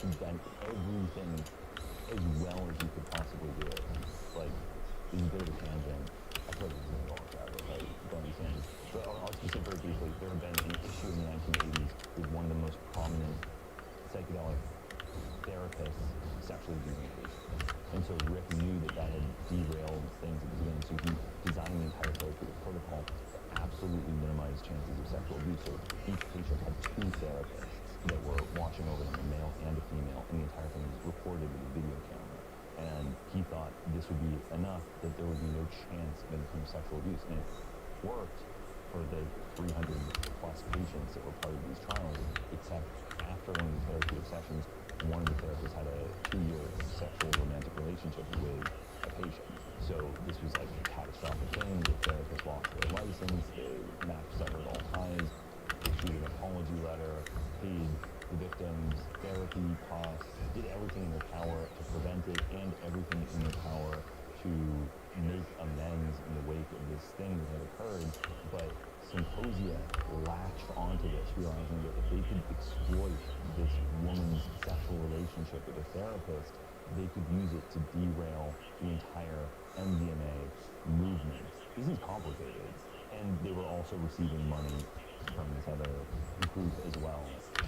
done everything as well as you could possibly do it. Like, this is a bit of a tangent. I feel like this is going to go on forever if I don't understand this. But I'll just say very briefly, there had been an issue in the 1980s with one of the most prominent psychedelic therapists sexually abusing patients. And so Rick knew that that had derailed things at the beginning, so he designed the entire therapeutic protocol to absolutely minimize chances of sexual abuse. So each patient had two therapists that were watching over them, a male and a female, and the entire thing was recorded with a video camera. And he thought this would be enough, that there would be no chance of any kind of sexual abuse. And it worked for the 300 plus patients that were part of these trials, except after one of the therapeutic sessions, one of the therapists had a 2-year sexual romantic relationship with a patient. So this was like a catastrophic thing. The therapist lost their license, the MAP severed all ties, issued an apology letter, paid the victims therapy costs, did everything in their power to prevent it and everything in their power to make amends in the wake of this thing that had occurred. But Symposia latched onto this, realizing that if they could exploit this woman's sexual relationship with a therapist, they could use it to derail the entire MDMA movement. This is complicated, and they were also receiving money from this other group as well.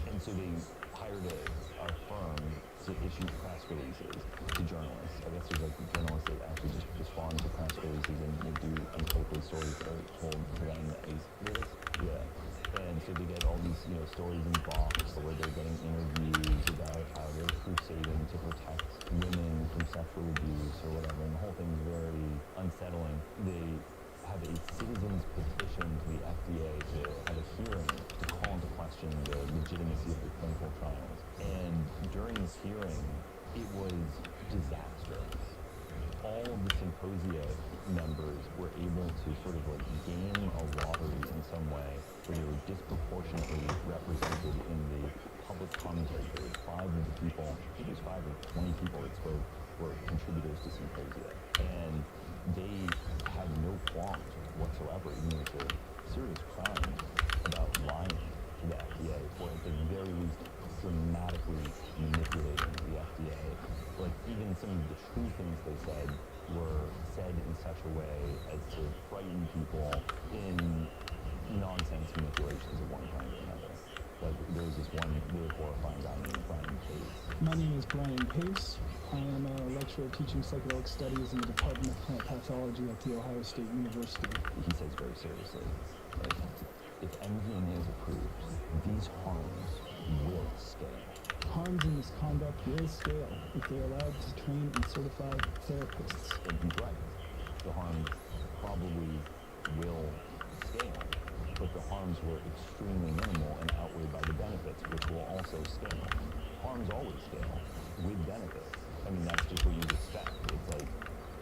And so they hired a firm to issue press releases to journalists. I guess there's like journalists that actually just respond to press releases and will do unlikely stories that are told to them as this. Yeah. And so they get all these, stories in Vox where they're getting interviews about how they're crusading to protect women from sexual abuse or whatever, and the whole thing's very unsettling. They have a citizens petition to the FDA to have a hearing to call into question the legitimacy of the clinical trials. And during this hearing, it was disastrous. All of the Symposia members were able to sort of like game a lottery in some way where they were disproportionately represented in the public commentary period. 5 of the people, I think it was 5 or 20 people that spoke, were contributors to Symposia. And they had no qualms whatsoever, even though it's a serious crime, about lying to the FDA, or at the very least dramatically manipulating the FDA. Like, even some of the true things they said were said in such a way as to frighten people in nonsense manipulations of one kind or another. Like, there was this one really horrifying guy named Brian Pace. My name is Brian Pace. I am a lecturer teaching psychedelic studies in the Department of Plant Pathology at The Ohio State University. He says very seriously, like, if MDMA is approved, these harms will scale. Harms and misconduct will scale if they are allowed to train and certify therapists. And he's right. The harms probably will scale, but the harms were extremely minimal and outweighed by the benefits, which will also scale. Harms always scale with benefits. I mean, that's just what you'd expect. It's like,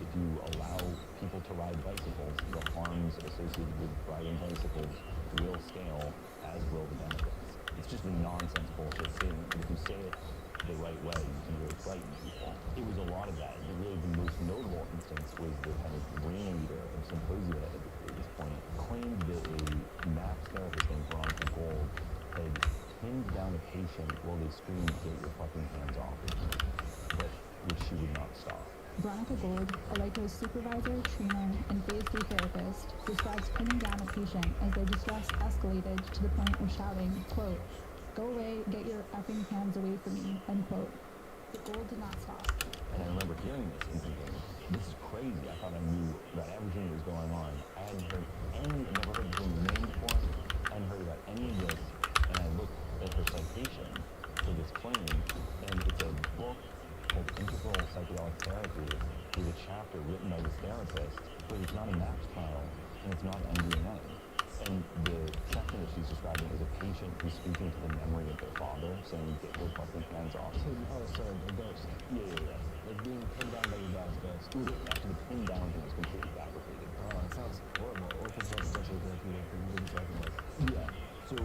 if you allow people to ride bicycles, the harms associated with riding bicycles will scale, as will the benefits. It's just a nonsense bullshit statement, but if you say it the right way, you can really frighten people. It was a lot of that. Really, the most notable instance was the kind of ringleader of Symposia at this point claimed that a MAPS therapist named Veronica Gold had pinned down a patient while they screamed, "Get your fucking hands off me," but which she would not stop. Veronica Gold, a Lycos supervisor, trainer, and phase 3 therapist, describes pinning down a patient as their distress escalated to the point of shouting, quote, "Go away, get your effing hands away from me," end quote. But Gold did not stop. And I remember hearing this and thinking, this is crazy. I thought I knew about everything that was going on. I hadn't heard never heard the name before. I hadn't heard about any of this. And I looked at her citation for this claim, and it's a book called Integral Psychedelic Therapy with a chapter written by this therapist where it's not a MAPS trial and it's not MDMA. And the section that she's describing is a patient who's speaking to the memory of their father, saying, "Get your fucking hands off." Oh, sorry, the ghost. Yeah. Like being pinned down by your dad's ghost. After the pin down thing was completely fabricated. Oh, that sounds horrible. Or potentially therapeutic. Yeah. So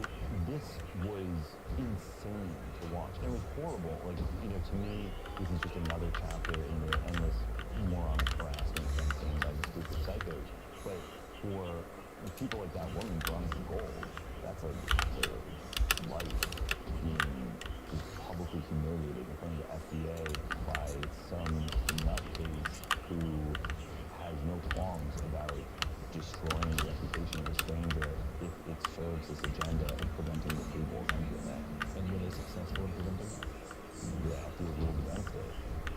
this was insane to watch. It was horrible. Like, to me, this is just another chapter in the endless moronic harassment campaign by this group of psychos. But for people like that woman, Veronica Gold, that's like their life being just publicly humiliated in front of the FDA by some nutcase who has no qualms about destroying the reputation of a stranger if it serves this agenda of preventing the approval of MDMA. And were they successful in preventing that? The FDA ruled against it.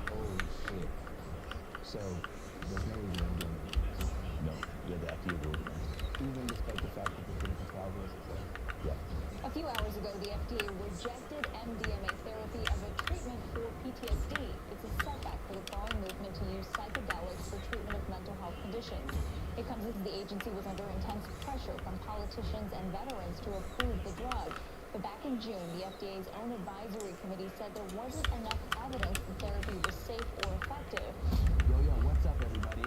Holy shit. So, there's no reason MDMA is No, yeah, the FDA ruled against it. even despite the fact that the clinical trials were a success. Yeah. A few hours ago, the FDA rejected MDMA therapy as a treatment for PTSD. It's a setback for the growing movement to use psychedelics for treatment of mental health conditions. It comes as the agency was under intense pressure from politicians and veterans to approve the drug. But back in June, the FDA's own advisory committee said there wasn't enough evidence the therapy was safe or effective. Yo, what's up, everybody?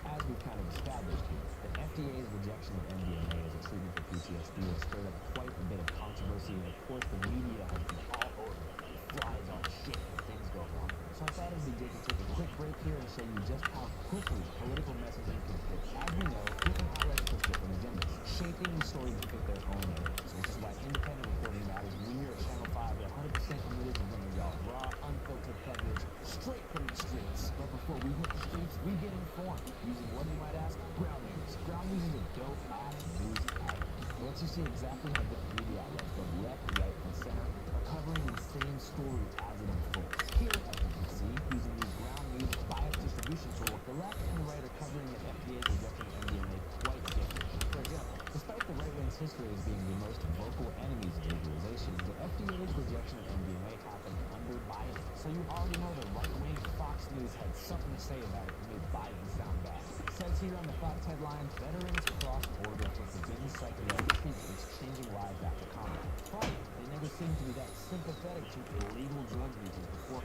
As we've kind of established here, the FDA's rejection of MDMA as a treatment for PTSD has stirred up quite a bit of controversy, and of course the media has been all over it. Flies on shit when things go wrong. So I thought it'd be good to take a quick break here and show you just how quickly political messaging can fit. As we know, different outlets push different agendas, shaping the story to fit their own narratives. Which is why independent reporting matters. We here at Channel 5 are 100% committed to bringing y'all raw, unfiltered coverage straight from the streets. But before we hit the streets, we get informed using what you might ask, ground news. Ground news is a dope ass news outlet. It lets you see exactly how different media outlets from left, right, and center are covering the same story as it unfolds. Here, as you can see, using these ground news bias distribution tool, the left and the right are covering the FDA's rejection of MDMA quite differently. For example, despite the right wing's history as being the most vocal enemies of legalization, the FDA's rejection of MDMA happened under Biden. So you already know the right wing Fox News had something to say about it and made Biden sound bad. It says here on the Fox headline, veterans cross border to begin psychedelic treatments changing lives after combat. Funny, they never seemed to be that sympathetic to illegal drug users before,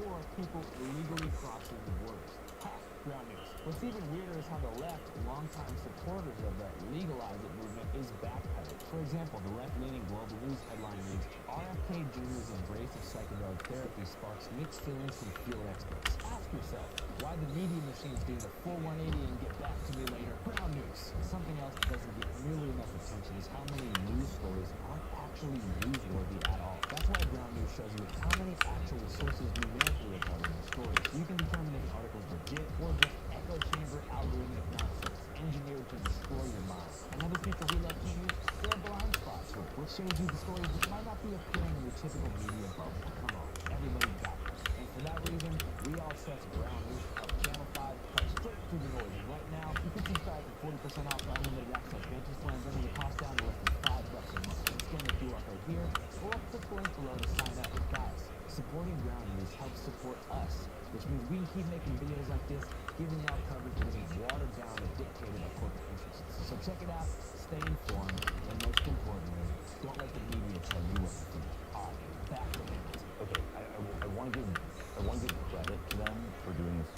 or people illegally crossing the borders. Ha! Ground news. What's even weirder is how the left, longtime supporters of the legalize it movement, is backpedaling. For example, the left-leaning Global News headline reads, RFK Jr.'s embrace of psychedelic therapy sparks mixed feelings from field experts. Ask yourself, why the media machine's doing a full 180 and get back to me later? Ground news. Something else that doesn't get nearly enough attention is how many news stories aren't actually newsworthy at all. That's why ground news shows you how many actual sources numerically are covering the story, so you can determine if the article's legit or just echo chamber algorithmic nonsense engineered to destroy your mind. Another feature we love to use, there are blind spots, which shows you the stories that might not be appearing in your typical media bubble. Come on, everybody got it. And for that reason, we all trust ground news of Channel 5 cut straight through the noise. And right now, you can subscribe for 40% off the unlimited access Vantage plan, bringing the cost down to less than $5 a month. And scan the QR code here, or click the link below to sign up. Guys, supporting ground news helps support us, which means we can keep making videos like this, giving y'all coverage that isn't watered down or dictated by corporate interests. So check it out, stay informed, and most importantly, don't let the media tell you what to think. Alright, back to it. Okay, I want to give credit to them for doing this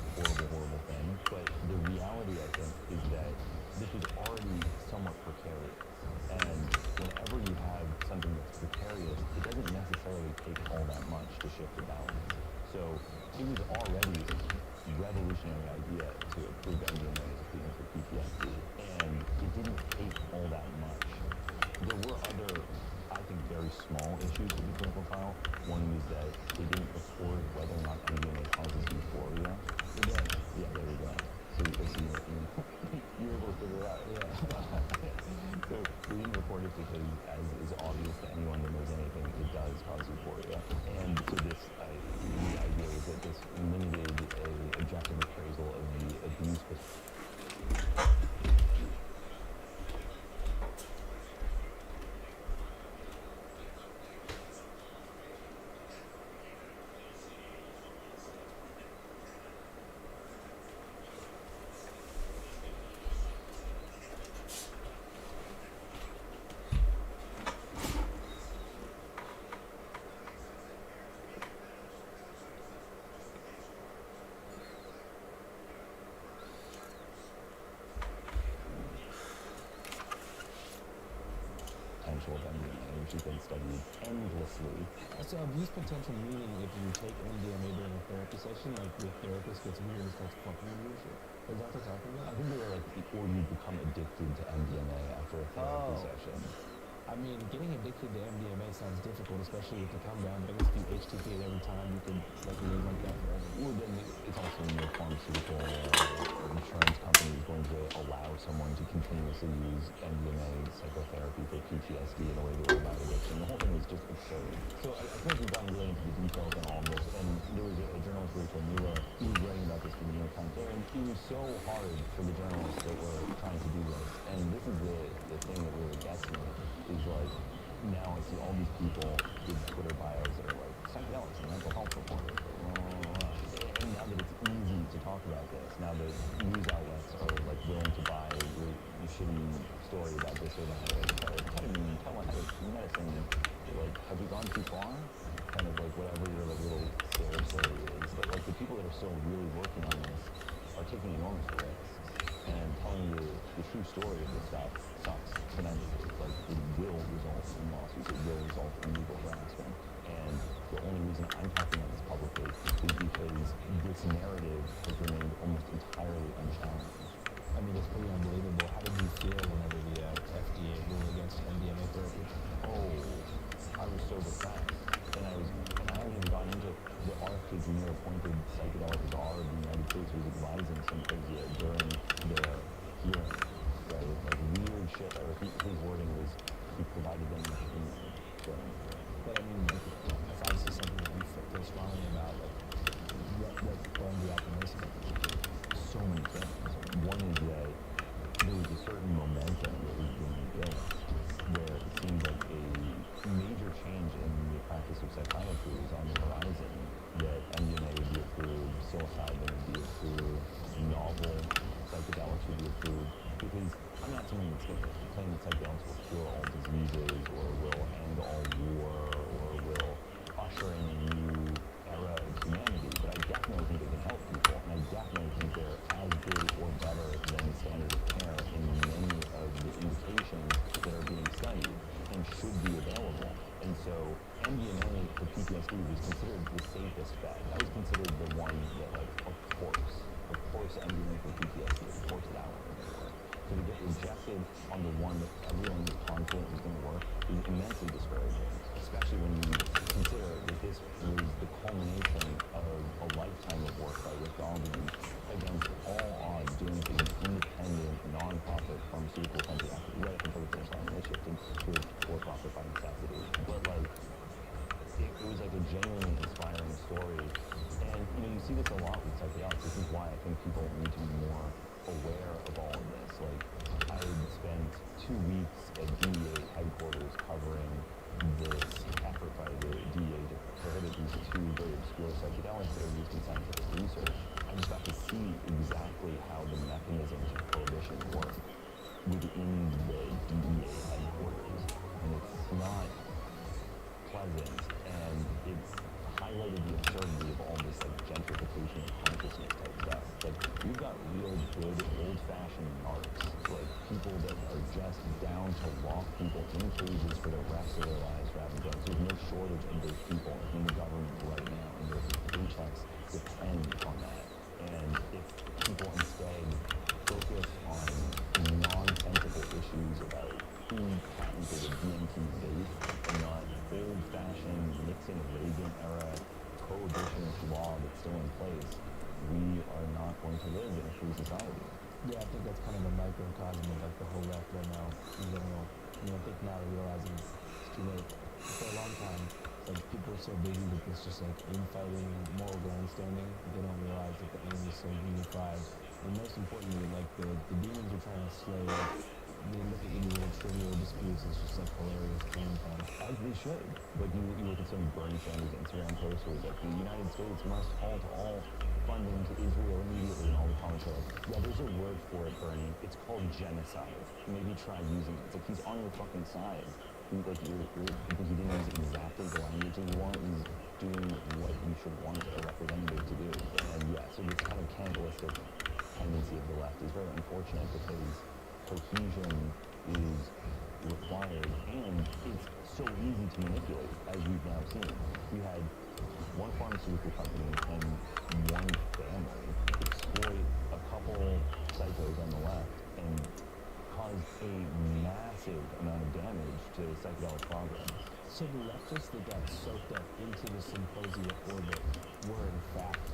horrible thing, but the reality, I think, is that this was already somewhat precarious. And whenever you have something that's precarious, it doesn't necessarily take all that much to shift the balance. So it was already a revolutionary idea to approve MDMA as a treatment for PTSD, and it didn't take all that much. There were other, I think, very small issues with the clinical trial. One was that they didn't record whether or not MDMA causes euphoria. It did. Yeah, there we go. So you were able to figure it out. Yeah. So they didn't record it because, as is obvious to anyone that knows anything, it does cause euphoria. And so this, the idea was that this limited a objective appraisal of the abuse. Potential of MDMA, which has been studied endlessly. So abuse potential meaning if you take MDMA during a therapy session, like your therapist gets weird and starts fucking with you or shit. Is that what they're talking I about? think they were like, or you become addicted to MDMA after a therapy session. I mean, getting addicted to MDMA sounds difficult, especially with the come down, but I guess if you HTP it every time, you could like live like that forever. Well, then it's also no pharmaceutical or insurance company is going to allow someone to continuously use MDMA psychotherapy for PTSD in a way to about addiction. The whole thing is just absurd. So I think we've gotten really into the details on all of this, and there was a journalist, Rachel Mueller, who was writing about this for the New York Times, and it was so hard for the journalists that were trying to do this. And this is the thing that really gets me, is like, now I see all these people with Twitter bios that are like psychedelics and mental health reporters, and now that it's easy to talk about this, now that news outlets are like willing to buy your shitty story about this or that, like ketamine, telemedicine, like, have we gone too far? Kind of like whatever your like little scare story is, but like the people that are still really working on this are taking enormous risks and telling you the true story of this stuff sucks tremendously. Like, it will result in lawsuits, it will result in legal harassment. And the only reason I'm talking about this publicly is because this narrative has remained almost entirely unchallenged. I mean, it's pretty unbelievable. How did you feel whenever the FDA ruled against MDMA therapy? Oh, I was so depressed. And I haven't even gotten into the RFK Jr. appointed psychedelic czar of the United States who was advising some Physio during their hearing, right? Like weird shit. Or his wording was, he provided them with opinion during the hearing. But I mean, like, that's obviously something that you feel strongly about. Like, what burned you out the most about it? So many things. One is that there was a certain momentum that was being built where it seemed like a major change in the practice of psychiatry was on the horizon, that MDMA would be approved, psilocybin would be approved, novel psychedelics would be approved, because I'm not someone that's going to claim that psychedelics will cure all diseases or will end all war or will usher in a new era of humanity, but I definitely think they can help people, and I definitely think they're as good or better than standard of care in many of the indications that are being studied and should be available. And so MDMA for PTSD was considered the safest bet. That was considered the one that, like, of course MDMA for PTSD, of course that one was going to work. So to get rejected on the one that everyone was confident was going to work is immensely discouraging, especially when you consider that this was the culmination of a lifetime of work by Rick Doblin against all odds, doing things independent, non-profit pharmaceutical company right up until the finish line. They shifted to for-profit by necessity. But like, it was like a genuinely inspiring story. And you see this a lot with psychedelics. This is why I think people need to be more aware of all of this. Like, I had spent 2 weeks at DEA headquarters covering this effort by the DEA to prohibit these 2 very obscure psychedelics that are used in scientific research. I just got to see exactly how the mechanisms of prohibition work within the DEA headquarters. And it's not pleasant, and it's highlighted the absurdity of all this like gentrification of consciousness type stuff. Like, we've got real good old-fashioned narcs, like people that are just down to lock people in cages for the rest of their lives for having drugs. There's no shortage of those people in the government right now, and their paychecks depend on that. And if people instead focus on nonsensical issues about who patented a DMT vape and not old-fashioned Nixon Reagan-era prohibitionist law that's still in place, we are not going to live in a free society. Yeah, I think that's kind of a microcosm of like the whole left right now in general. I think now they're realizing it's too late. For a long time, like, people are so busy with this just like infighting, moral grandstanding, they don't realize that the aim is so unified. And most importantly, like the demons are trying to slay. Like, they look at any little trivial disputes as just like hilarious training fun. As they should. Like, you look at some Bernie Sanders Instagram post where it's like, the United States must halt all funding to Israel immediately, and all the comments are like, yeah, there's a word for it, Bernie. It's called genocide. Maybe try using it. It's like, he's on your fucking side. Like, he didn't use exactly the language that you want. He's doing what you should want a representative to do. And yeah, so this kind of cannibalistic tendency of the left is very unfortunate, because cohesion is required, and it's so easy to manipulate, as we've now seen. You had one pharmaceutical company and one family exploit a couple psychos on the left and caused a massive amount of damage to psychedelic progress. So the leftists that got soaked up into the symposia orbit were in fact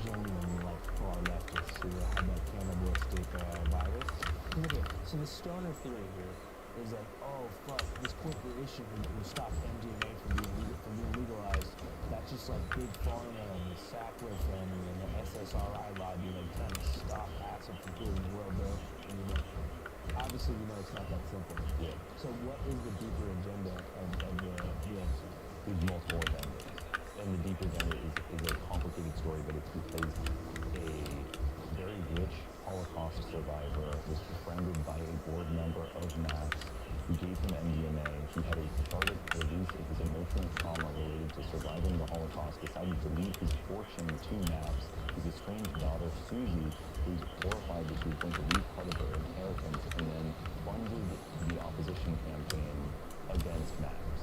genuinely like far leftists who had that cannibalistic virus. Okay, so the stoner theory here is like, oh fuck, this corporation will stop MDMA from being legalized. That's just like big pharma and the Sackler family and the SSRI lobby like trying to stop acid from polluting the world, bro. And you know, obviously we know it's not that simple. Yeah. So what is the deeper agenda of the UFC? There's multiple agendas. And the deeper agenda is a complicated story, but it's because a very rich Holocaust survivor was befriended by a board member of MAPS who gave him MDMA. He had a cathartic release of his emotional trauma related to surviving the Holocaust, decided to leave his fortune to MAPS. His estranged daughter, Susie, who was horrified that she was going to leave part of her inheritance, and then funded the opposition campaign against MAPS.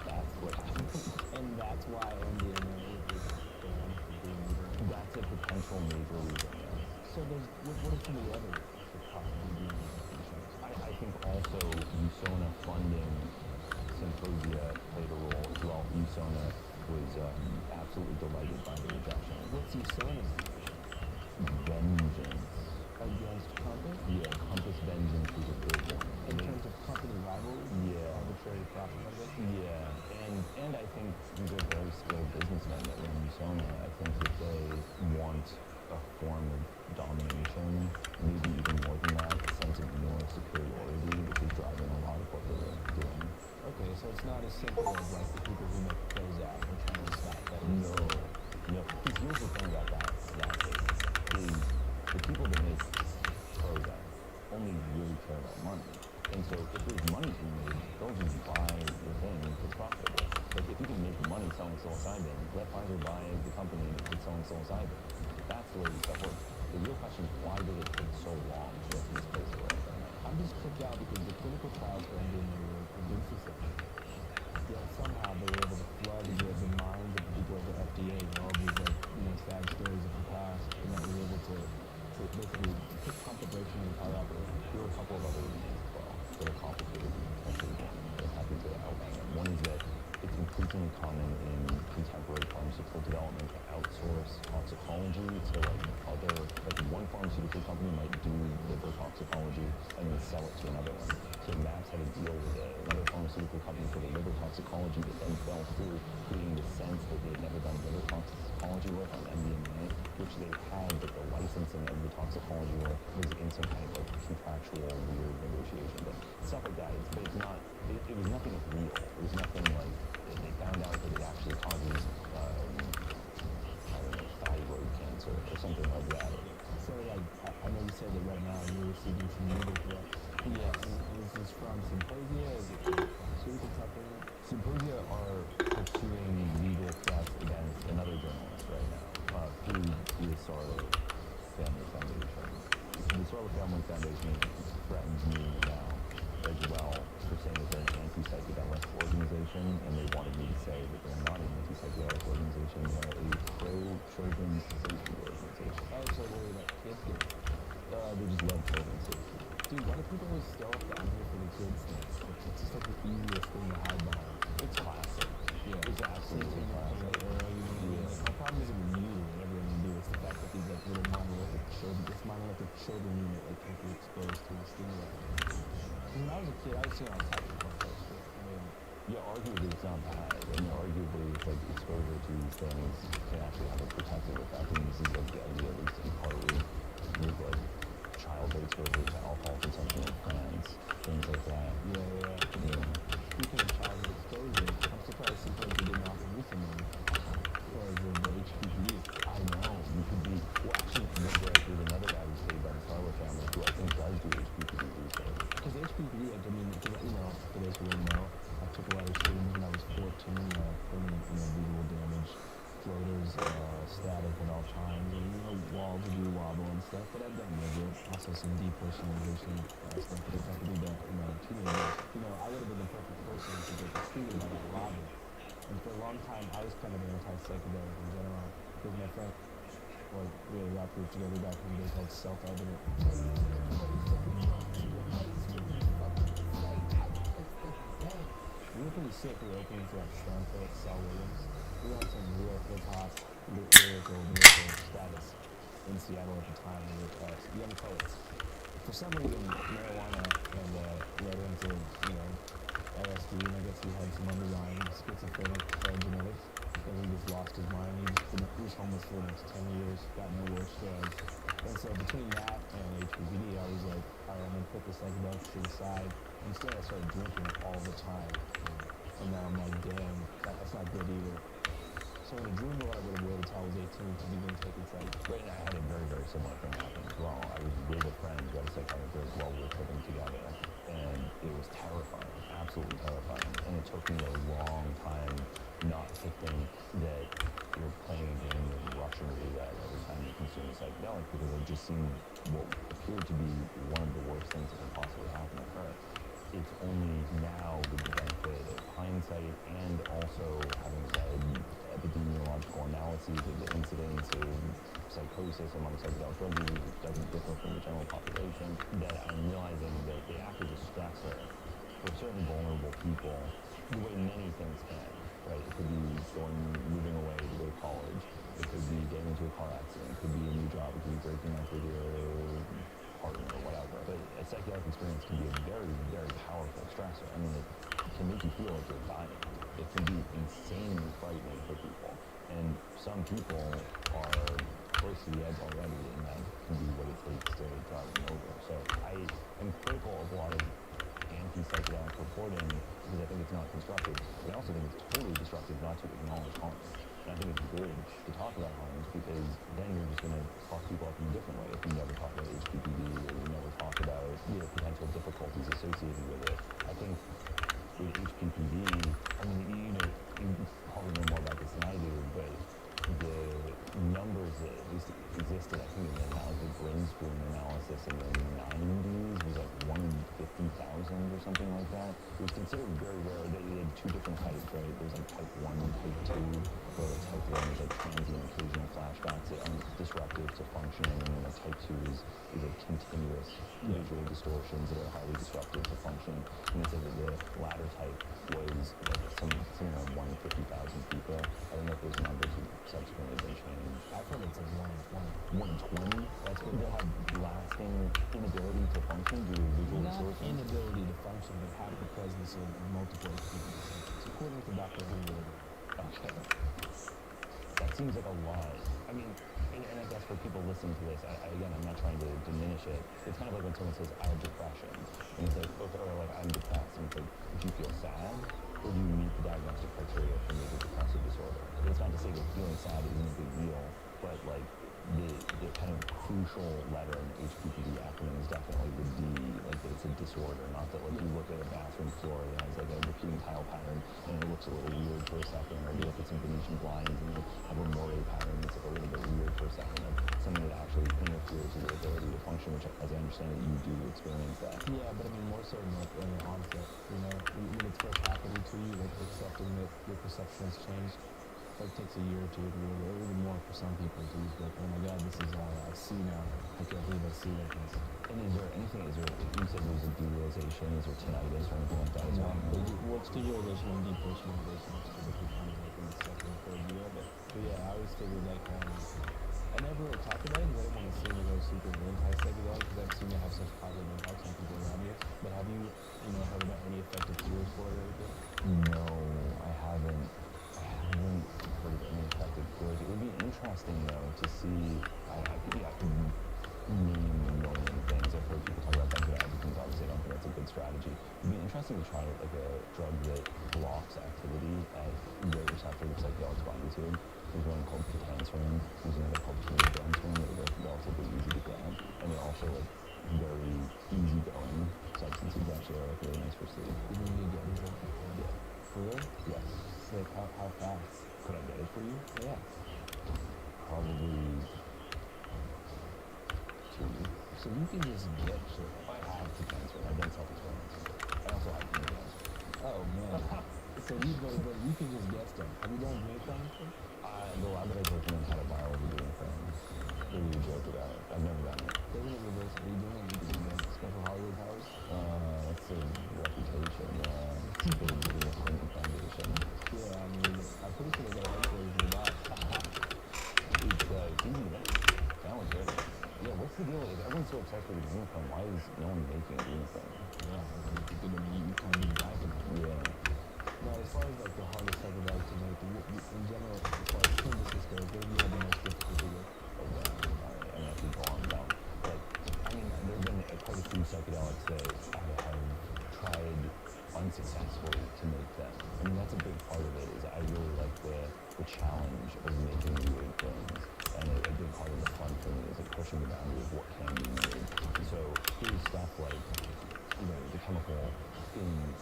That's what happened. And that's why MDMA is banned from being legal. That's a potential major reason, yes. So there's, what are some of the other risks that possibly being implications? I think also USONA funding Symposia played a role as well. USONA was absolutely delighted by the rejection. What's USONA? Vengeance. Against Compass? Yeah, Compass Vengeance was a big one. In terms of company rivalry? Yeah. Arbitrary propaganda? Yeah, and I think these are very skilled businessmen that run USONA. I think that they want a form of domination, maybe even more than that, a sense of moral superiority, which is driving a lot of what they're doing. Okay, so it's not as simple as like the people who make Prozac and trying to stop that. No, because here's the thing about that is the people that make Prozac only really care about money. And so if there's money to be made, they'll just buy the thing if it's profitable. Like if you can make money selling psilocybin, let Pfizer buy the company that's selling psilocybin. That's the way this stuff works. The real question is why did it take so long to get to this place where it's right now? I'm just tripped out because the clinical trials for MDMA were convincing. Yet somehow they were able to flood the minds of the people at the FDA with all these like, sad stories of the past, and that we were able to basically put conflagration in our operation. There are a couple of other reasons as well that are complicated and potentially one that I'm happy to outline them. One is that it's increasingly common in contemporary pharmaceutical development to outsource toxicology to one pharmaceutical company might do liver toxicology and then sell it to another one. So MAPS had a deal with another pharmaceutical company for the liver toxicology that then fell through, creating the sense that they had never done liver toxicology work on MDMA, which they had, but the licensing of the toxicology work was in some kind of like contractual weird negotiation. But stuff like that, it's not, it was nothing real. It was nothing like, they found out that it actually causes, thyroid cancer or something like that. So like, I know you said that right now you're receiving some legal threats. Yes. And is this from Symposia? Is it from a pharmaceutical company? Symposia are pursuing legal threats against another journalist right now through the Sarlo Family Foundation. The Sarlo Family Foundation threatens me now as well for saying that they're an anti-psychedelic organization, and they wanted me to say that they're not an anti-psychedelic organization, they're a pro-children's safety organization. Oh, so they're like kids get it. They just love children's safety. Dude, why do people always throw up the I'm here for the kids thing? It's just like the easiest thing to hide behind. It's classic. Yeah. It's absolutely classic. My problem isn't with you and everything you do. It's the fact that these like little monolithic children unit like can be exposed to the stimulant. When I was a kid, I was seeing all types of stuff. Yeah, arguably it's not bad. I mean, arguably it's like exposure to these things can actually have a protective effect. And this is like the idea, at least in part with like childhood exposure to alcohol consumption in France, things like that. Yeah. Speaking of childhood exposure, I'm surprised Symposia didn't offer me some money. Or the HPP. I know, you could be, well actually, there's another guy who's paid by the Sarlo family who I think does do HPP research. Because HPP, like, I mean, for those who didn't know, I took a lot of shrooms when I was 14, permanent, visual damage, floaters, static at all times, and, walls do wobble and stuff, but I've done liver, also some depersonalization stuff that I could do that in my teenagers. I would have been the perfect person to get treated by that lobby. And for a long time, I was kind of anti-psychedelic in general, because my friend, really rap group together back in the day called Self-Evident. we were pretty sick. We were opening for like Stanford, Sal Williams. We were on some real hip-hop, lyrical status in Seattle at the time. We were young poets. For some reason, marijuana and led into, LSD, and I guess he had some underlying schizophrenic genetics. And he just lost his mind. He was homeless for the next 10 years, got no work studs. And so between that and HPPD, I was like, all right, I'm going to put the psychedelics to the side. Instead, I started drinking all the time. And now I'm like, damn, that's not good either. So in a dream world, I would have waited until I was 18 to begin taking psych. Right, and I had a very, very similar thing happen as well. I was with a friend who had a psychiatrist while we were living together, and it was terrifying, absolutely terrifying. And it took me a long time not to think that you're playing a game of Russian roulette every time you consume a psychedelic, because it just seemed what appeared to be one of the worst things that could possibly happen to her. It's only now with the benefit of hindsight and also having read epidemiological analyses of the incidence of psychosis among psychedelic drug users, which doesn't differ from the general population, that I'm realizing that they act as a stressor for certain vulnerable people the way many things can, right? It could be moving away to go to college. It could be getting into a car accident. It could be a new job. It could be breaking up with your partner or whatever. But a psychedelic experience can be a very, very powerful stressor. I mean, it can make you feel like you're dying. It can be insanely frightening for people. And some people are close to the edge already, and that can be what it takes to drive them over. So I am critical of a lot of anti-psychedelic reporting because I think it's not constructive. But I also think it's totally destructive not to acknowledge harms. And I think it's good to talk about harms because then you're just going to talk people up in a different way if you never talk about HPPD or you never talk about potential difficulties associated with it. I think with HPPD, I mean, you probably know more about this than I do, but the numbers that at least existed, I think, in the brain spoon analysis in the 90s was like 1 in 50,000 or something like that. It was considered very rare. They had two different types, right? There was like type 1 and type 2, where like type 1 is like transient occasional flashbacks that aren't disruptive to functioning, and then like type 2 is like continuous visual distortions that are highly disruptive to functioning. And they said that the latter type was like something like 1 in 50,000 people. I don't know if those numbers have subsequently been changed. I've heard it's like 1 in 20. 1 in 20? That's when they have lasting inability to function due to visual Not distortion. inability to function, but have the presence of multiple HPPD symptoms, according to Dr. Henry. Okay. That seems like a lot. I mean, and I guess for people listening to this, again, I'm not trying to diminish it. It's kind of like when someone says, I have depression. And it's like, okay, or like, I'm depressed. And it's like, do you feel sad? Or do you meet the diagnostic criteria for major depressive disorder? It's not to say that feeling sad isn't a big deal, but like, the kind of crucial letter in the HPPD acronyms definitely would be like that it's a disorder, not that like you look at a bathroom floor that has like a repeating tile pattern and it looks a little weird for a second, or you look at some Venetian blinds and you have a moire pattern that's like a little bit weird for a second, like something that actually interferes with your ability to function, which as I understand it, you do experience that. Yeah, but I mean more so like in the onset, when it's first happening to you, like accepting that your perception has changed. It takes a year or two, or even more for some people to be like, oh my god, this is I see now. I can't believe I see like this. And is there anything, you said there was a derealization, is there tinnitus or anything like that as well? What's derealization and depersonalization is typically kind of like in the second or third year of it. But yeah, I always figured like, I never really talked about it because I didn't want to seem like I was super anti-psychedelic because I've seen it have such positive impacts on people around me. But have you, heard about any effective cures for it or anything? No, I haven't heard of any effective cures. It would be interesting though to see. I could name a million things. I've heard people talk about benzodiazepines. Obviously, I don't think that's a good strategy. It'd be interesting to try like a drug that blocks activity at the receptor that psychedelics bind to. There's one called ketanserin. There's another called pimavanserin that are relatively easy to grab, and they're also like very easygoing substances. Actually, are like really nice for sleep. You need to get into it. Yeah. For real? Yes. Like how fast? Could I get it for you? Yeah. Probably 2 weeks. So you can just get shit. I have ketanserin. I've done self-experiments. I also have pimavanserin. Oh man. So but you can just get stuff. Have you done Maycon? The lab that I worked in had a biology doing thing. They really joke about it. I've never done it. Doesn't it reverse? Are you doing it? You can do that. Special Hollywood powers? That's a reputation, it's a big Clinton Foundation. Yeah, I mean, I'm pretty sure they got a headquarters nearby. It's easy to make. That one's great. Yeah, what's the deal? If everyone's so obsessed with the green film, why is no one making a green film? Yeah, I mean, if you did it, you kind of need to buy them. Yeah. Now, as far as like the hardest psychedelics to make, in general, as far as synthesis goes, what have you had the most difficulty with? Oh, yeah. I mean, I could go on about, but, I mean, there have been quite a few psychedelics that I have tried unsuccessfully to make them. I mean, that's a big part of it, is I really like the challenge of making new weird things. And a big part of the fun for me is like pushing the boundary of what can be made. So here's stuff like, you know, the chemical in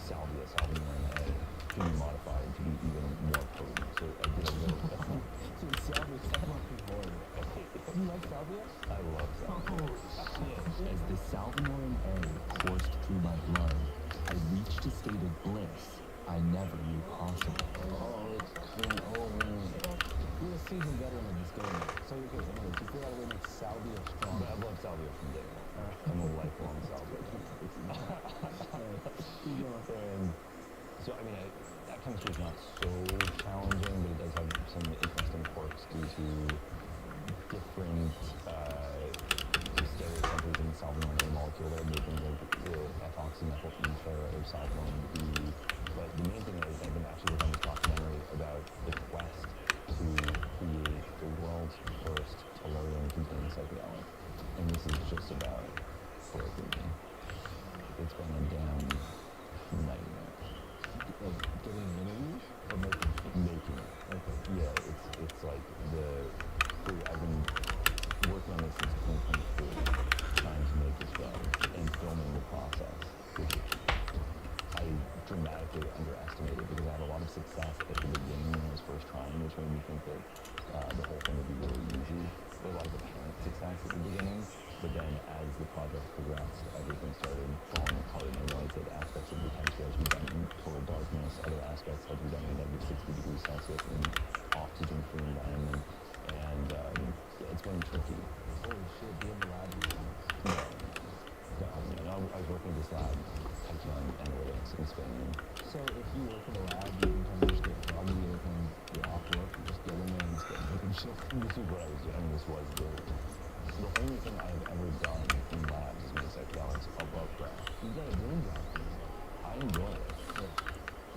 salvia, salvinorin A, can be modified to be even more potent. So I did a little Dude, salvia is fucking horrible. You like salvia? I love salvia. Shit. As the salvinorin A coursed through my blood, I reached a state of bliss I never knew possible. Oh, it's clean. Oh, man. You're a seasoned veteran of this game. So, okay, anyways, you feel like we make salvia strong. But I've loved salvia from day one. I'm a lifelong salvia. And so, I mean, that chemistry is not so challenging, but it does have some interesting quirks due to different stereotypes in the salvinorin A molecule that are making the ethoxymethyl ether or salvinorin B. But the main thing is I've been actually working on this documentary about the quest to create the world's first tellurium-containing psychedelic. And this is just about broken me. It's been a damn nightmare. Like, getting interviews? Or Making it. Okay. Yeah, it's like I've been working on this since 2023, trying to make this drug and filming the process, which I dramatically underestimated because I had a lot of success at the beginning when I was first trying, which made me think that the whole thing would be really easy. There was a lot of apparent success at the beginning, but then as the project progressed, everything started falling apart, and I realized that aspects of the chemistry had to be done in total darkness, other aspects had to be done in negative 60 degrees Celsius in oxygen-free environment, and it's been tricky. Holy shit, being in the lab is Yeah. I was working at this lab, Python Analytics in Spain. So if you work in a lab, you can kind of just get groggy, or kind of you're off work, you just get in there and start making shit. This is what I was doing. I mean, this was the only thing I have ever done in labs is make psychedelics above ground. You got a dream job. I enjoy it.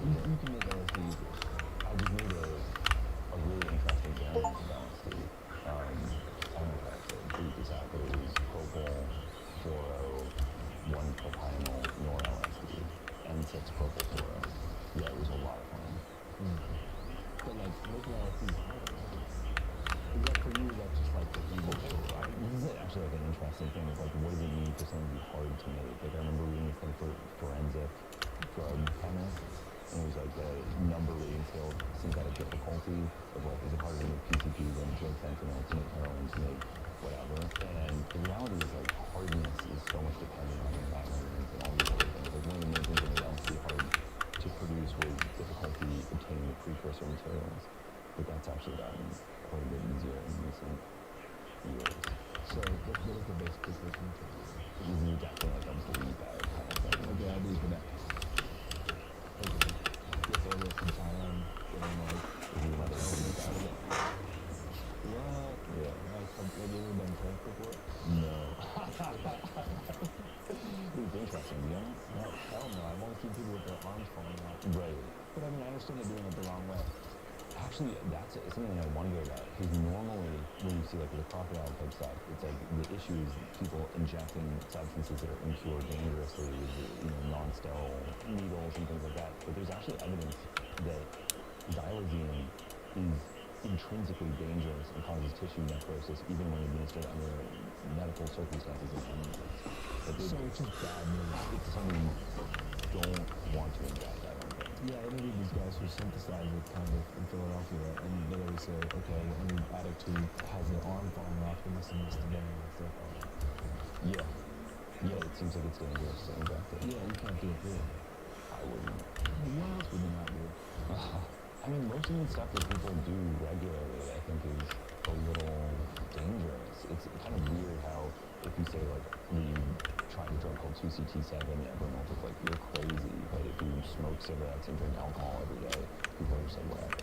You can make LSD easy. I just made a really interesting variant of LSD. Eight disaccharides, propyl, fluoro, 1-propionyl, nor LSD, and 6-propyl-fluoro. Yeah, it was a lot of fun. But like, making LSD is hard. Is that for you, is that just like the evil shit, right? This is actually like an interesting thing of like, what does it mean for something to be hard to make? Like, I remember reading this thing for forensic drug chemists, and it was like a number rating scale of synthetic difficulty of like, is it harder to make PCP than to make fentanyl, to make heroin, to make whatever? And the reality is like, hardness is so much dependent on environment and all these other things. Like, one of the main things that made LSD hard to produce was difficulty obtaining the precursor materials, but that's actually gotten quite a bit easier in recent years. So what is the basic precursor material? This is definitely like a bleed bag kind of thing. Okay, I believe in that. Okay. Yes, I was from China and getting like, This is another bleed bag. what? Yeah. Like, have you ever done coke before? No. It's interesting, you know? No, hell no. I've only seen people with their arms falling out. Right. But I mean, I understand they're doing it the wrong way. Actually, that's something I wonder about. Because normally, when you see like the crocodile type stuff, it's like the issue is people injecting substances that are impure dangerously with non-sterile needles and things like that. But there's actually evidence that xylazine is intrinsically dangerous and causes tissue necrosis even when administered under medical circumstances in animals. So it's just bad news. It's something you don't want to inject, I don't think. Yeah, I interviewed these guys who synthesize it kind of in Philadelphia, and they always say, okay, any addict who has their arm falling off, they must have missed a vein and stuff like that. Yeah. Yeah, it seems like it's dangerous to inject it. Yeah, you can't do it here. I wouldn't. What else would you not do? I mean, most of the stuff that people do regularly, I think, is a little dangerous. It's kind of weird how if you say, like, weed tried a drug called 2CT7, everyone was just like, you're crazy. But if you smoke cigarettes and drink alcohol every day, people are just like, whatever.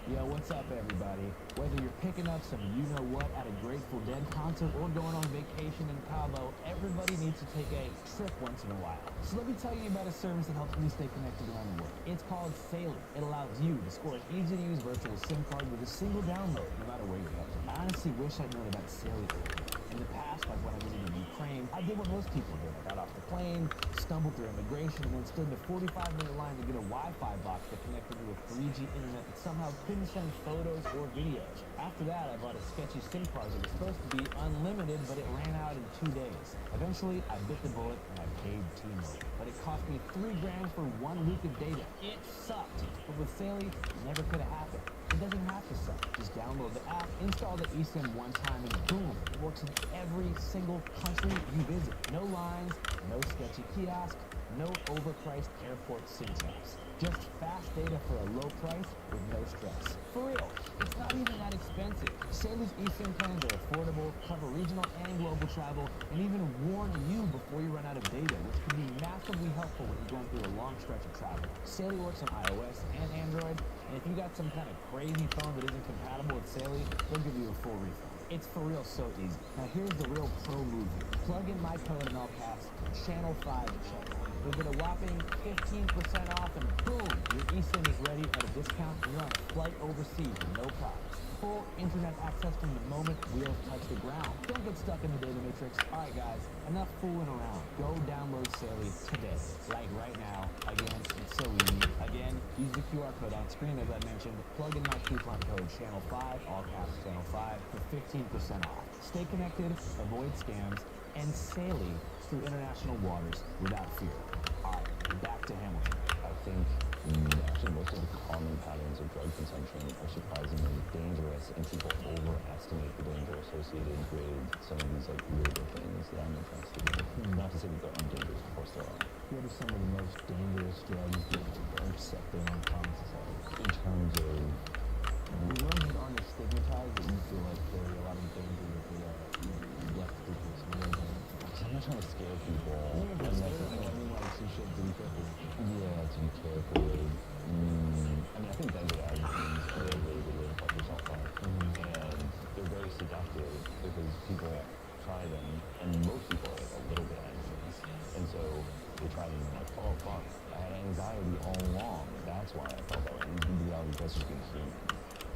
Yo, what's up, everybody? Whether you're picking up some you-know-what at a Grateful Dead concert or going on vacation in Cabo, everybody needs to take a trip once in a while. So let me tell you about a service that helps me stay connected around the world. It's called Saily. It allows you to score an easy-to-use virtual SIM card with a single download, no matter where you're headed. I honestly wish I'd known about Saily earlier. In the past, like when I visited Ukraine, I did what most people did. I got off the plane, stumbled through immigration, and then stood in a 45-minute line to get a Wi-Fi box that connected to a 3G internet that somehow couldn't send photos or videos. After that, I bought a sketchy SIM card that was supposed to be unlimited, but it ran out in 2 days. Eventually, I bit the bullet and I paid T-Mobile. But it cost me $3 grand for 1 week of data. It sucked. But with Saily, it never could have happened. It doesn't have to suck. Just download the app, install the eSIM one time, and boom, it works in every single country you visit. No lines, no sketchy kiosk, no overpriced airport SIM taps. Just fast data for a low price with no stress. For real, it's not even that expensive. Saily's eSIM plans are affordable, cover regional and global travel, and even warn you before you run out of data, which can be massively helpful when you're going through a long stretch of travel. Saily works on iOS and Android, and if you got some kind of crazy phone that isn't compatible with Saily, they'll give you a full refund. It's for real so easy. Now here's the real pro move here. Plug in my code in all caps, channel 5 at checkout. You'll get a whopping 15% off and boom, your eSIM is ready at a discount and you're on a flight overseas with no problems. Full internet access from the moment wheels touch the ground. Don't get stuck in the data matrix. All right, guys, enough fooling around. Go download Saily today. Like right now. Again, it's so easy. Again, use the QR code on screen as I mentioned. Plug in my coupon code channel 5, all caps channel 5, for 15% off. Stay connected, avoid scams, and Saily through international waters without fear. All right, back to Hamilton. I think actually most of the common patterns of drug consumption are surprisingly dangerous, and people overestimate the danger associated with some of these like weirder things that I'm interested in. Not to say that there aren't dangers, of course there are. What are some of the most dangerous drugs that are accepted on common society? In terms of The ones that aren't as stigmatized that you feel like carry a lot of danger that you left people scared of. I'm not trying to scare people. I mean like some shit to be careful with. Yeah, to be careful with. I mean, I think benzodiazepines are a really good way to fuck yourself up. And they're very seductive because people try them, and most people are like a little bit anxious. And so they try them and they're like, oh fuck, I had anxiety all along. That's why I felt that way. And in reality, that's just being human.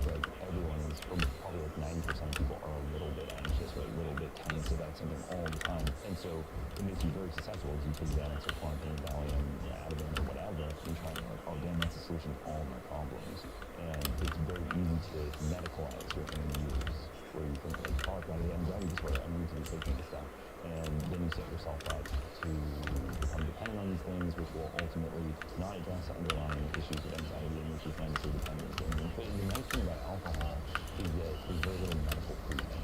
Like everyone is, probably like 90% of people are a little bit anxious or a little bit tense about something all the time. And so it makes you very susceptible to you take Xanax or Klonopin, Valium, Ativan or whatever, and try to like, oh damn, that's the solution to all my problems. And it's very easy to medicalize your own use, where you think like, oh, I've got anxiety disorder, I need to be taking this stuff. And then you set yourself up to become dependent on these things, which will ultimately not address the underlying issues of anxiety and make you find so dependent. But the nice thing about alcohol is that there's very little medical treatment.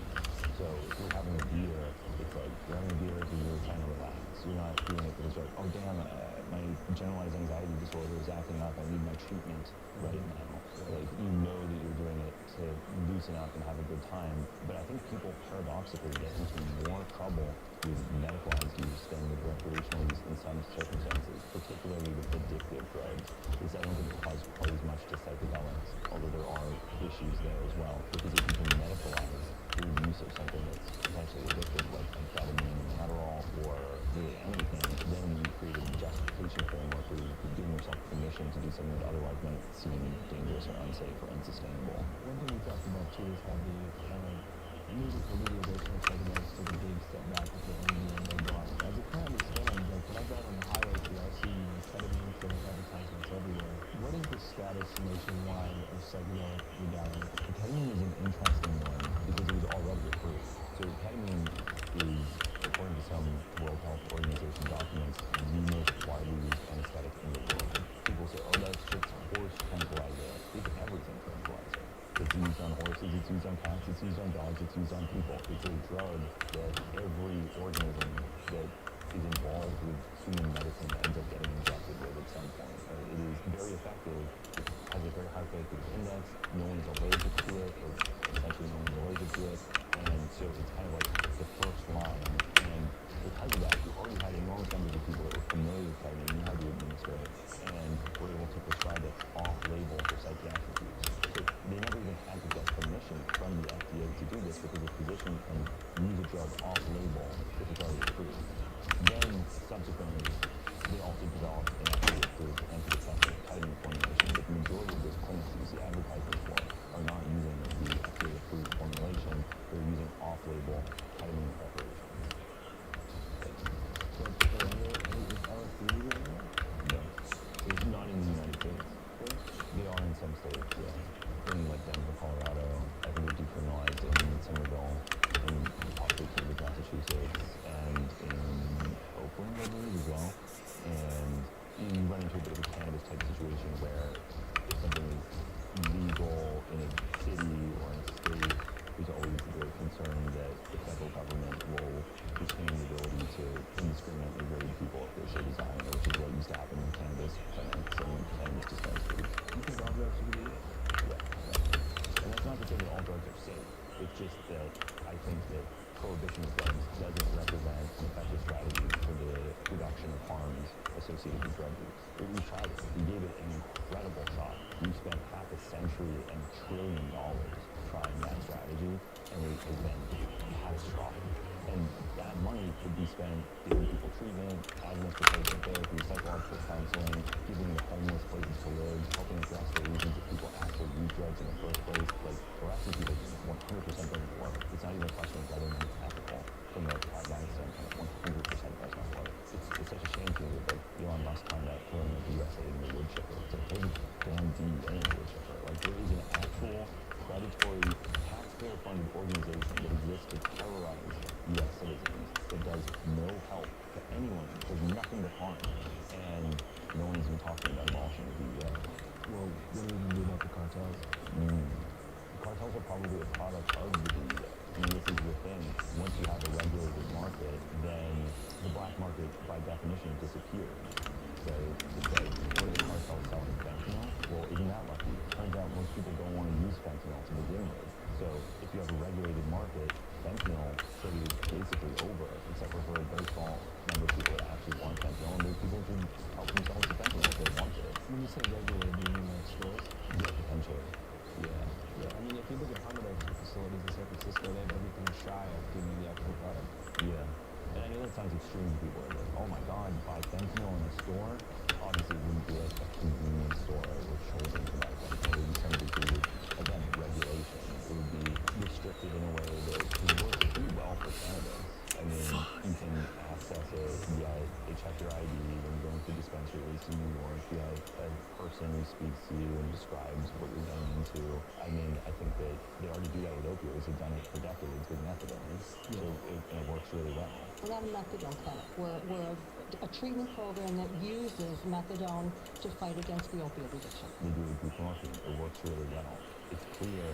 So if you're having a beer, it's like you're having a beer because you're trying to relax. You're not doing it because you're like, oh damn, my generalized anxiety disorder is acting up. I need my treatment right now. Like you know that you're doing it to loosen up and have a good time. But I think people paradoxically get into more trouble with medicalized use than with recreational use in some circumstances, particularly with addictive drugs. Because I don't think it causes quite as much to psychedelics, although there are issues there as well. Because if you can medicalize the use of something that's potentially addictive, like amphetamine, Adderall, or really anything, then you create a justification framework where you're giving yourself permission to do something that otherwise might seem dangerous or unsafe or unsustainable. One thing we talked about too is how the kind of legalization of psychedelics took a big step back with the MDMA bar. As it currently stands, like when I drive on the highway here, I see ketamine clinic advertisements everywhere. What is the status nationwide of psychedelic legality? Ketamine is an interesting one because it was already approved. So ketamine is, according to some World Health Organization documents, the most widely used anesthetic in the world. People say, oh, that's just horse tranquilizer. It's everything tranquilizer. It's used on horses, it's used on cats, it's used on dogs, it's used on people. It's a drug that every organism that is involved with human medicine ends up getting injected with at some point. It is very effective. It has a very high therapeutic index. No one is allergic to it, or essentially no one is allergic to it. And so it's kind of like the first line. And because of that, you already have do this because a physician can use a drug off-label if it's already approved. Then, subsequently, they also develop an FDA-approved antidepressant ketamine formulation, but the majority of those clinics that you see advertisements for are not using the FDA-approved formulation. They're using off-label ketamine preparations. So, is LSD legal anywhere? No, it's not in the United States. They are in some states, yeah. In like Denver, Colorado. I think they're decriminalized in Somerville, in possibly Cambridge, Massachusetts, and in Oakland, I believe, as well. And you run into a bit of a cannabis type situation where if something is legal in a city or in a state, there's always the great concern that the federal government will retain the ability to indiscriminately raid people if they so desire, which is what used to happen in cannabis clinics and cannabis dispensaries. You think all drugs should be legal? Yeah. And that's not to say that all drugs are safe. It's just that I think that prohibition of drugs doesn't represent an effective strategy for the reduction of harms associated with drug use. We tried it. We gave it an incredible shot. We spent half a century and $1 trillion trying that strategy, and it has been catastrophic. And that money could be spent giving people treatment, cognitive replacement therapy, psychological counseling, giving the homeless places to live, helping address the reasons that people actually use drugs in the first place. Like, arresting people 100% doesn't work. It's not even a question of whether or not it's ethical. From a pragmatic standpoint, 100% does not work. It's such a shame to me that like Elon Musk found out throwing like the USA into the wood chipper. It's like, there's a damn DEA in the wood chipper. Like, there is an actual predatory, taxpayer-funded organization that exists to terrorize U.S. citizens that does no help to anyone. There's nothing but harm. And no one is even talking about abolishing the DEA. Well, what do we even do about the cartels? The cartels are probably a product of the DEA. I mean, this is the thing. Once you have a regulated market, then the black market, by definition, disappears. So it's like, what are the cartels selling? Fentanyl? Well, isn't that lucky? Turns out most people don't want to use fentanyl to begin with. So if you have a regulated market, fentanyl trade is basically over, except for a very small number of people that actually want fentanyl, and those people can help themselves to fentanyl if they want it. When you say regulated, do you mean like stores? Yeah, potentially. Yeah. I mean, if you look at harm-reduction facilities in San Francisco, they have everything shy of giving you the actual product. Yeah. And I know that sounds extreme to people. They're like, oh my God, buy fentanyl in a store? Obviously, it wouldn't be like a convenience store with children to buy fentanyl. There would be some degree of, again, regulation. It would be restricted in a way that works pretty well for cannabis. I mean, you can access it, they check your ID when you go into the dispensary, at least in New York. You have a person who speaks to you and describes what you're going into. I mean, I think that they already do that with opioids. They've done it for decades with methadone. So it works really well. We're not a methadone clinic. We're a treatment program that uses methadone to fight against the opioid addiction. They do it with buprenorphine. It works really well. It's clear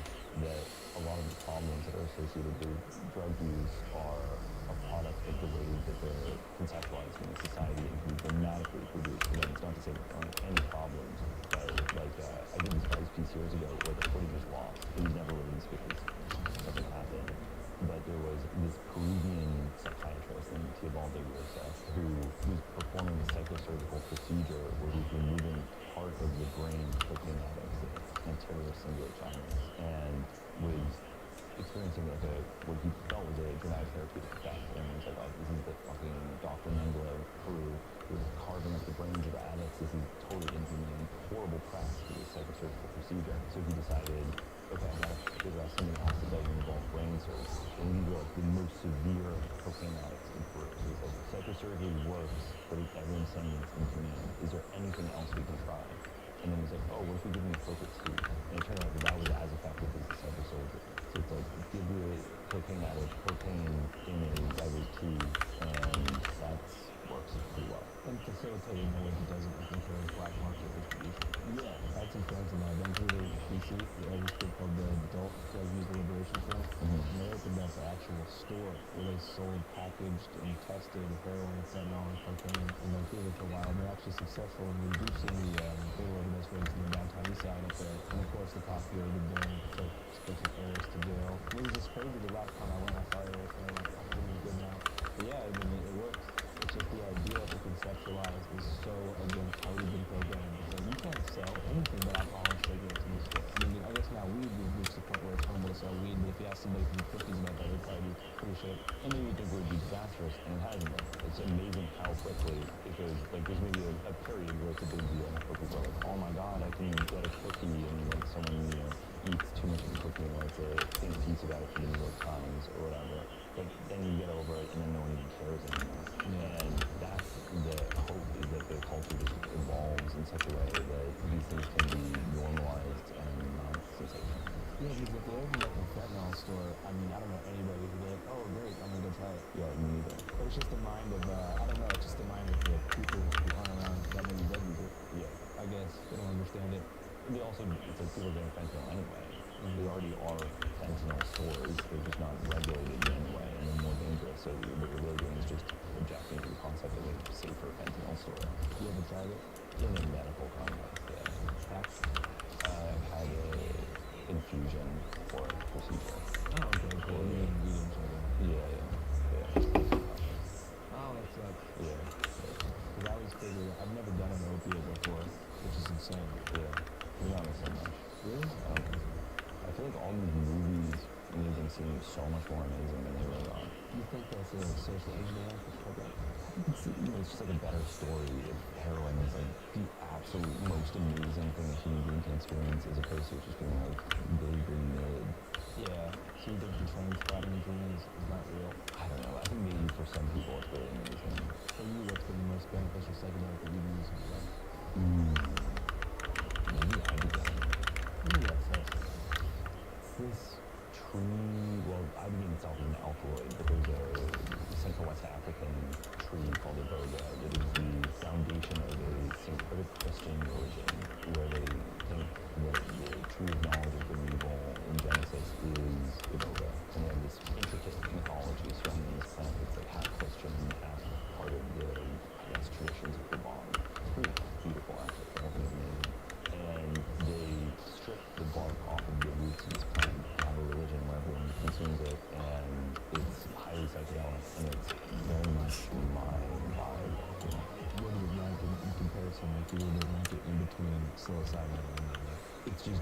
that a lot of the problems that are associated with drug use are a product of the way that they're conceptualized in society and can be dramatically reduced. Again, it's not to say there aren't any problems, but like I did this Vice piece years ago where the footage was lost. It was never released because nothing happened. But there was this Peruvian psychiatrist named Teobaldo who was performing a psychosurgical procedure where he was removing part of the brain of cocaine addicts and terrorists and Chinese, and was experiencing like what he felt was a dramatic therapeutic effect. And he was like, oh, this is the fucking Dr. Mengele of Peru who was carving up the brains of addicts. This is totally inhumane, horrible press for this psychosurgical procedure. So he decided, okay, I gotta figure out something else that doesn't involve brain surgery. And these were like the most severe cocaine addicts in Peru. So he's like, psychosurgery works, but everyone's saying it's inhumane. Is there anything else we can try? And then he's like, oh, what if we give him appropriate sleep? And it turned out that was as effective as the psychosurgery. So it's like, give the cocaine addict cocaine in a guided tea, and that works pretty well. And facilitating the way he does it with encourage black market distribution. Yeah, I had some friends in there. I've been through the DC. They have this group called the Adult Drug Use Liberation Front. And they opened up an actual store where they sold packaged and tested heroin, fentanyl, and cocaine in Vancouver for a while. And they're actually successful in reducing the fatal overdose rates in the downtown east side up there. And of course, the cops here did them, took some terrorists to jail. It was just crazy. The last time I went, I saw it, and I'm like, oh, this is good now. But yeah, I mean, it works. It's just the idea to conceptualize is so against how we've been programmed. It's like you can't sell anything but alcohol and cigarettes in the store. I mean, I guess now weed, we've reached the point where it's harmful to sell weed, but if you you ask somebody from the 50s about that, they'd probably be pretty shook. And maybe you think it would be disastrous, and it hasn't been. It's amazing how quickly it goes. Like, there's maybe a period where it's a big deal, where people are like, oh my god, I can get a cookie, and like someone, eats too much of the cookie and writes a think piece about it for the New York Times or whatever. But then you get over it, and then no one even cares anymore. And that's the hope, is that the culture just evolves in such a way that these things can be normalized and not sensational. Yeah, because if they opened up a fentanyl store, I mean, I don't know anybody who'd be like, oh, great, I'm gonna go try it. Yeah, me neither. But it's just the mind of, I don't know, it's just the mind of the people who aren't around that many drug users. Yeah. I guess they don't understand it. They also, it's like people are getting fentanyl anyway. There already are fentanyl stores, they're just not regulated anyway, and they're more dangerous. So what you're really doing is just objecting to the concept of a safer fentanyl store. You ever tried it? In a medical context, yeah. Facts? I've had a infusion for a procedure. Oh, okay, cool. You didn't try that. Yeah. Oh, that sucks. Yeah. Because I always figure, I've never done an opiate before, which is insane. Yeah. We're not so much. Really? I feel like all these movies make them seem so much more amazing than they really are. You think that's a social engineering program? It's just like a better story if heroin is like the absolute most amazing thing a human being can experience, as opposed to it just being like vaguely mid. Yeah. So you think the train spotting thing is not real? I don't know. I think maybe for some people it's really amazing. For you, what's been the most beneficial psychedelic that you've used in your life? Maybe I began. Maybe that's us. This tree, well, I began itself as an alkaloid, but there's a Central West African tree called iboga that is the foundation of a syncretic Christian religion, where they think that the tree of knowledge of good and evil in Genesis is iboga. And they have this intricate mythology surrounding this plant that's like half Christian and half part of the, I guess, traditions of Gabon. It's pretty beautiful, actually. The whole thing is amazing. And they strip the bark off of the roots of this plant, have a religion where everyone consumes it, and it's highly psychedelic, and it's very much my vibe. What do you like in comparison? Like, you would rank it in between psilocybin and It's just,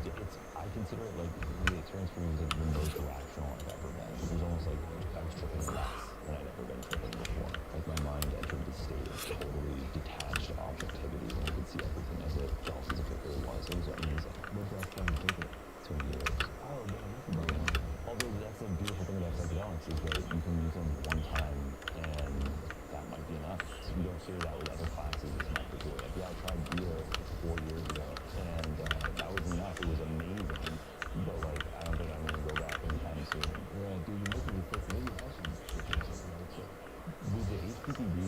I consider it like, the experience for me was like the most rational I've ever been. It was almost like I was tripping less than I'd ever been tripping before. Like my mind entered this state of totally detached objectivity, and I could see everything as it felt, as if it really was. It was amazing. What's the last time you took it? 2 years. Oh, man, that's about it. Although that's the beautiful thing about psychedelics is that you can use them one time, and that might be enough. So you don't hear that with other classes as much as you're like, yeah, I tried beer 4 years ago, and that was enough. It was amazing, but like, I don't think I'm gonna go back anytime soon. Yeah, dude, you're making me think maybe I should take psychedelics. With the HPPD,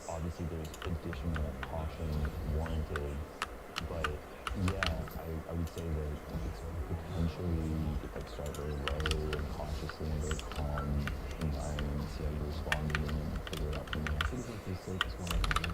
obviously there's additional caution warranted, but yeah, I would say that it's potentially, if I start very low and cautiously in a very calm environment, see how you're responding, and then figure it out from there. What do you think the safest one I can do?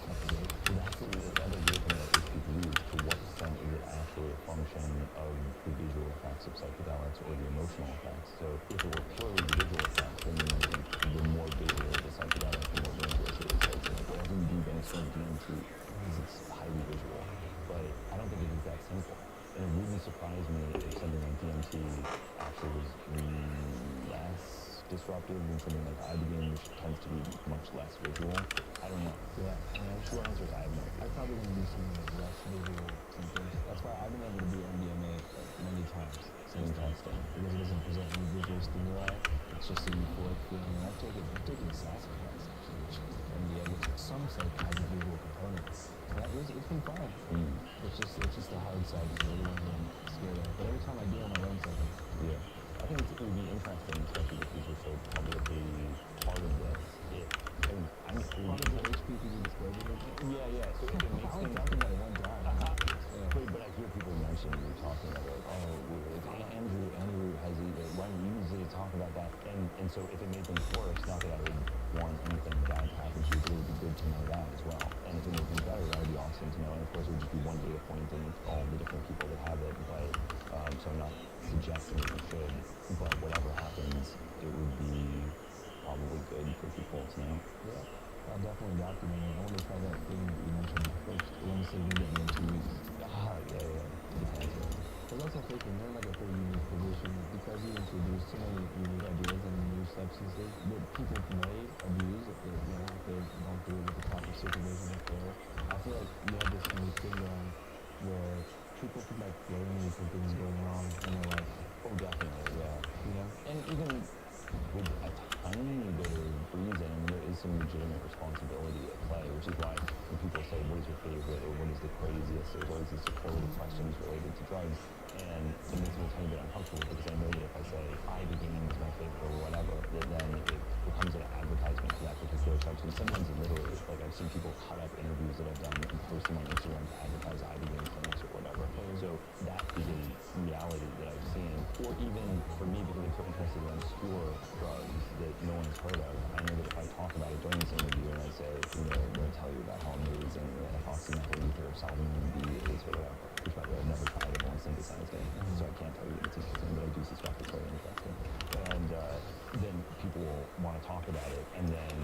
So that's the other weird thing about HPPD, is to what extent is it actually a function of the visual effects of psychedelics or the emotional effects? So if it were purely the visual effects, then the more visual the psychedelic, the more dangerous it is. So it's like whatever you do against DMT, because it's highly visual. But I don't think it is that simple. And it really surprised me if something like DMT actually was less disruptive than something like ibogaine, which tends to be much less visual. I don't know. Yeah, I mean, Short answer is I have no idea. I probably going to do something like less visual symptoms. That's why I've been able to do MDMA many times. Interesting. Because it doesn't present any visual stimuli. It's just a euphoric feeling. And I've taken sassafras, actually, which MDMA with some psychological components. And it's been fine. It's just the hard side is really one I'm scared of. But every time I do it, I learn something. Yeah. I think it would be interesting, especially because you're so publicly part of this. I'm Part of the HPPD disclosure. Yeah. So it makes I only things. talked about it one time. But I hear people mention you talking about it, like, Andrew has why don't you usually talk about that? And so if it made things worse, not that I would want anything bad to happen to you, but it would be good to know that as well. And if it made things better, that would be awesome to know. And of course, it would just be one data point in all the different people that have it. But so I'm not suggesting that you should. But whatever happens, it would be probably good for people to know. Yeah. I'll definitely document it. I want to try that thing that you mentioned first. The one that said you can get me in 2 weeks. Yeah. Depends. was also thinking they're in like a pretty unique position because you introduce so many unique ideas and new substances that people may abuse if they, if they don't do it with the proper supervision or care. I feel like you have this unique thing going where people can like blame you for things going wrong in their life. Oh, definitely, yeah. You know? And even with a tiny bit of reason, there is some legitimate responsibility at play, which is why when people say, what is your favorite, or what is the craziest, there's always these superlative questions related to drugs, and it makes me a tiny bit uncomfortable because I know that if I say, ibogaine is my favorite, or whatever, that then it becomes an advertisement for that particular substance. Sometimes literally, like I've seen people cut up interviews that I've done and post them on Instagram to advertise ibogaine clinics or whatever. So that is a reality that I've seen. Or even for me, because I'm so interested in obscure drugs that no one has heard of, I know that if I talk about it during this interview and I say, I'm going to tell you about how amazing epoxymethyl ether or salvinium B is or whatever, which by the way I've never tried, I've only synthesized it, so I can't tell you that it's interesting, but I do suspect it's very interesting. And then people will want to talk about it, and then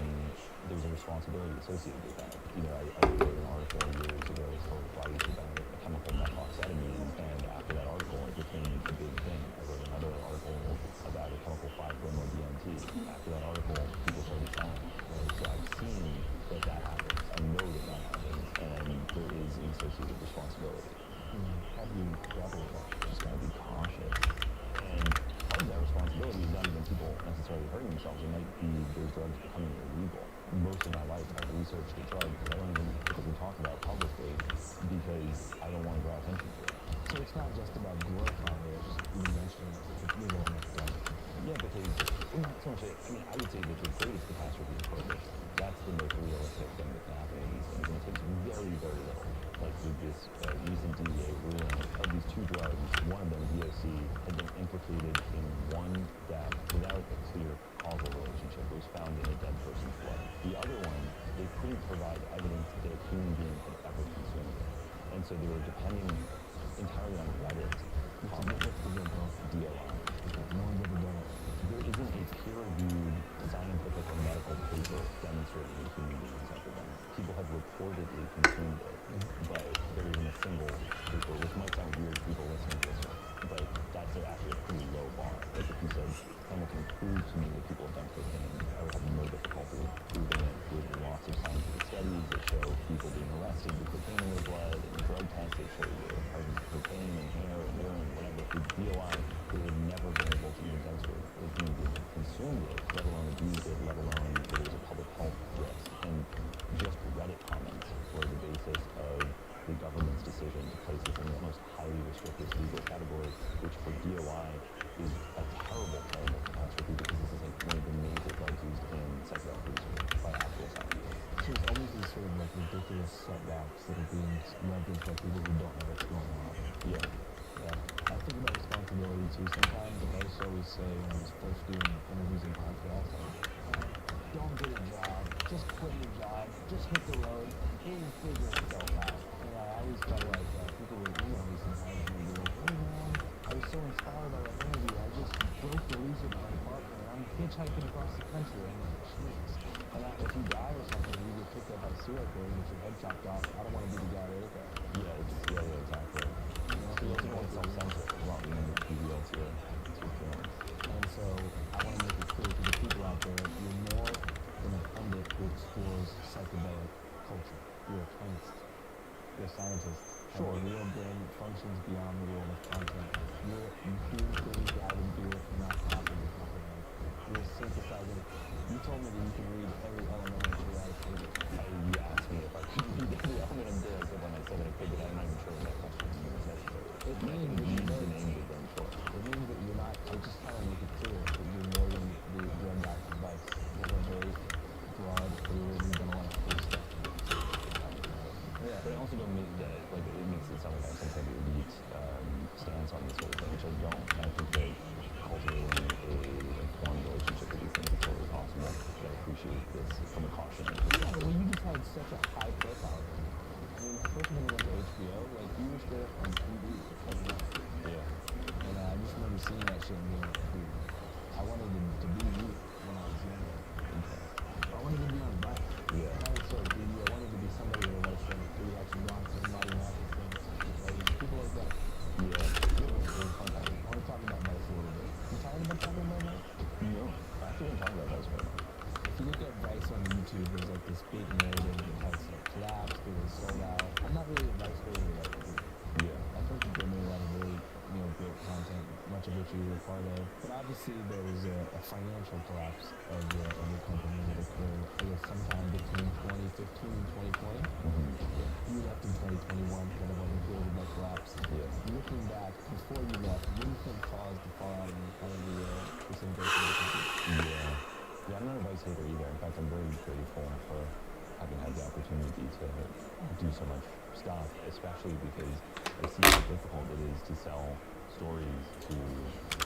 there's a responsibility associated with that. I wrote an article years ago for Vice about a chemical methoxetamine, and after that article it became a big thing. I wrote another article about a chemical 5-bromo-DMT. After that article, people started selling it. So I've seen that happens. I know that happens, and there is an associated responsibility. How do you grapple with that? Just gotta be cautious. And part of that responsibility is not even people necessarily hurting themselves. It might be their drugs becoming illegal. Most of my life I've researched a drug that I don't even typically talk about publicly because I don't want to draw attention to it. So it's not just about glorifying it, just even mentioning it's legal in its life. Yeah, because not so much. I would say that the greatest catastrophe is prohibition. That's the most realistic thing that can happen with these things, and it takes very, very little. Like with this recent DEA ruling of these two drugs, one of them, VOC, had been implicated in one death without a clear causal relationship. It was found in a dead person's blood. The other one, they couldn't provide evidence that a human being had ever consumed it, and so they were depending entirely on Reddit. What's the real deal? DOI. No one's ever done it. There isn't a peer-reviewed scientific or medical paper demonstrating that human beings have done it. People have reportedly consumed it, but there isn't a single paper, which might sound weird to people listening to this one, but that's actually a pretty low bar. Like if you said, Hamilton, prove to me that people have done cocaine, I would have no difficulty proving it with lots of scientific studies that show people being arrested with cocaine in their blood, and drug tests that show the presence of cocaine in hair and urine, whatever. With DOI, they have never been able to even demonstrate that human beings have consumed it, let alone abused it, let alone that it was a public health risk. And just Reddit comments were the basis of the government's decision to place this in the most highly restricted legal category, which for DOI is a terrible, terrible catastrophe because this is like one of the major drugs used in psychedelic research by actual scientists. So it's almost these sort of like ridiculous setbacks that are being leveraged by people who don't know what's going on. Yeah. I think about responsibility too sometimes. Like I used to always say when I was first doing interviews and podcasts, don't get a job, just quit your job, just hit the road, it will figure itself out. I always felt like people would email me sometimes and they'd be like, hey man, I was so inspired by that interview, I just broke the lease with my apartment and I'm hitchhiking across the country. I'm like, Jesus. And if you die or something, you get picked up by serial killer and get your head chopped off. I don't want to be the guy that did that. Yeah, exactly. You also don't self-censor. A lot of the real to your feelings. And so I want to make it clear to the people out there, you're more than a pundit who explores psychedelic culture. You're a chemist. You're a scientist. Sure. And your real brain functions beyond the world of content. You're doing things out of beer, not properly comprehend. You're synthesizing. You told me that you can read every element of periodic table. You asked me if I could read every element of this, and then I said that I could, but I'm not even sure what that question is necessary. It means that you the name of them for. It means that you're not, I just trying to make it clear that you're more than the drug doctor's advice. You have a very broad career and you've done a lot of cool stuff. Yeah, but I also don't mean that, like, it makes it sound like I have some kind of elite stance on this sort of thing, which I don't. I think that cultivating a informed relationship with these things is totally possible, but I appreciate this from a cautionary Yeah, well, you just had such a high profile. I mean, first when you went to HBO, like, you were straight up on TV for 20 months. Yeah. And I just remember seeing that shit and being like, dude, I wanted to be you when I was younger. I wanted to be on a bike. Yeah. And I was so greedy. I wanted to be somebody with a life story, 3 action Bronson, Mighty Matheson, like people like that. Yeah. actually didn't talk about Vice very much. If you look at Vice on YouTube, there's like this big narrative that has collapsed, it was sold out. I'm not really a Vice favorite, like, Yeah. I think that they made a lot of really, great content, much of which you were a part of. But obviously there was a financial collapse of the company that occurred, I guess, sometime between 2015 and 2020. You left in 2021, kind of on the heels of that collapse. Yeah. Looking back, before you left, what do you think caused the fallout and kind of the disintegration of the company? Yeah, I'm not a Vice hater either. In fact, I'm very grateful for having had the opportunity to do so much stuff, especially because I see how difficult it is to sell stories to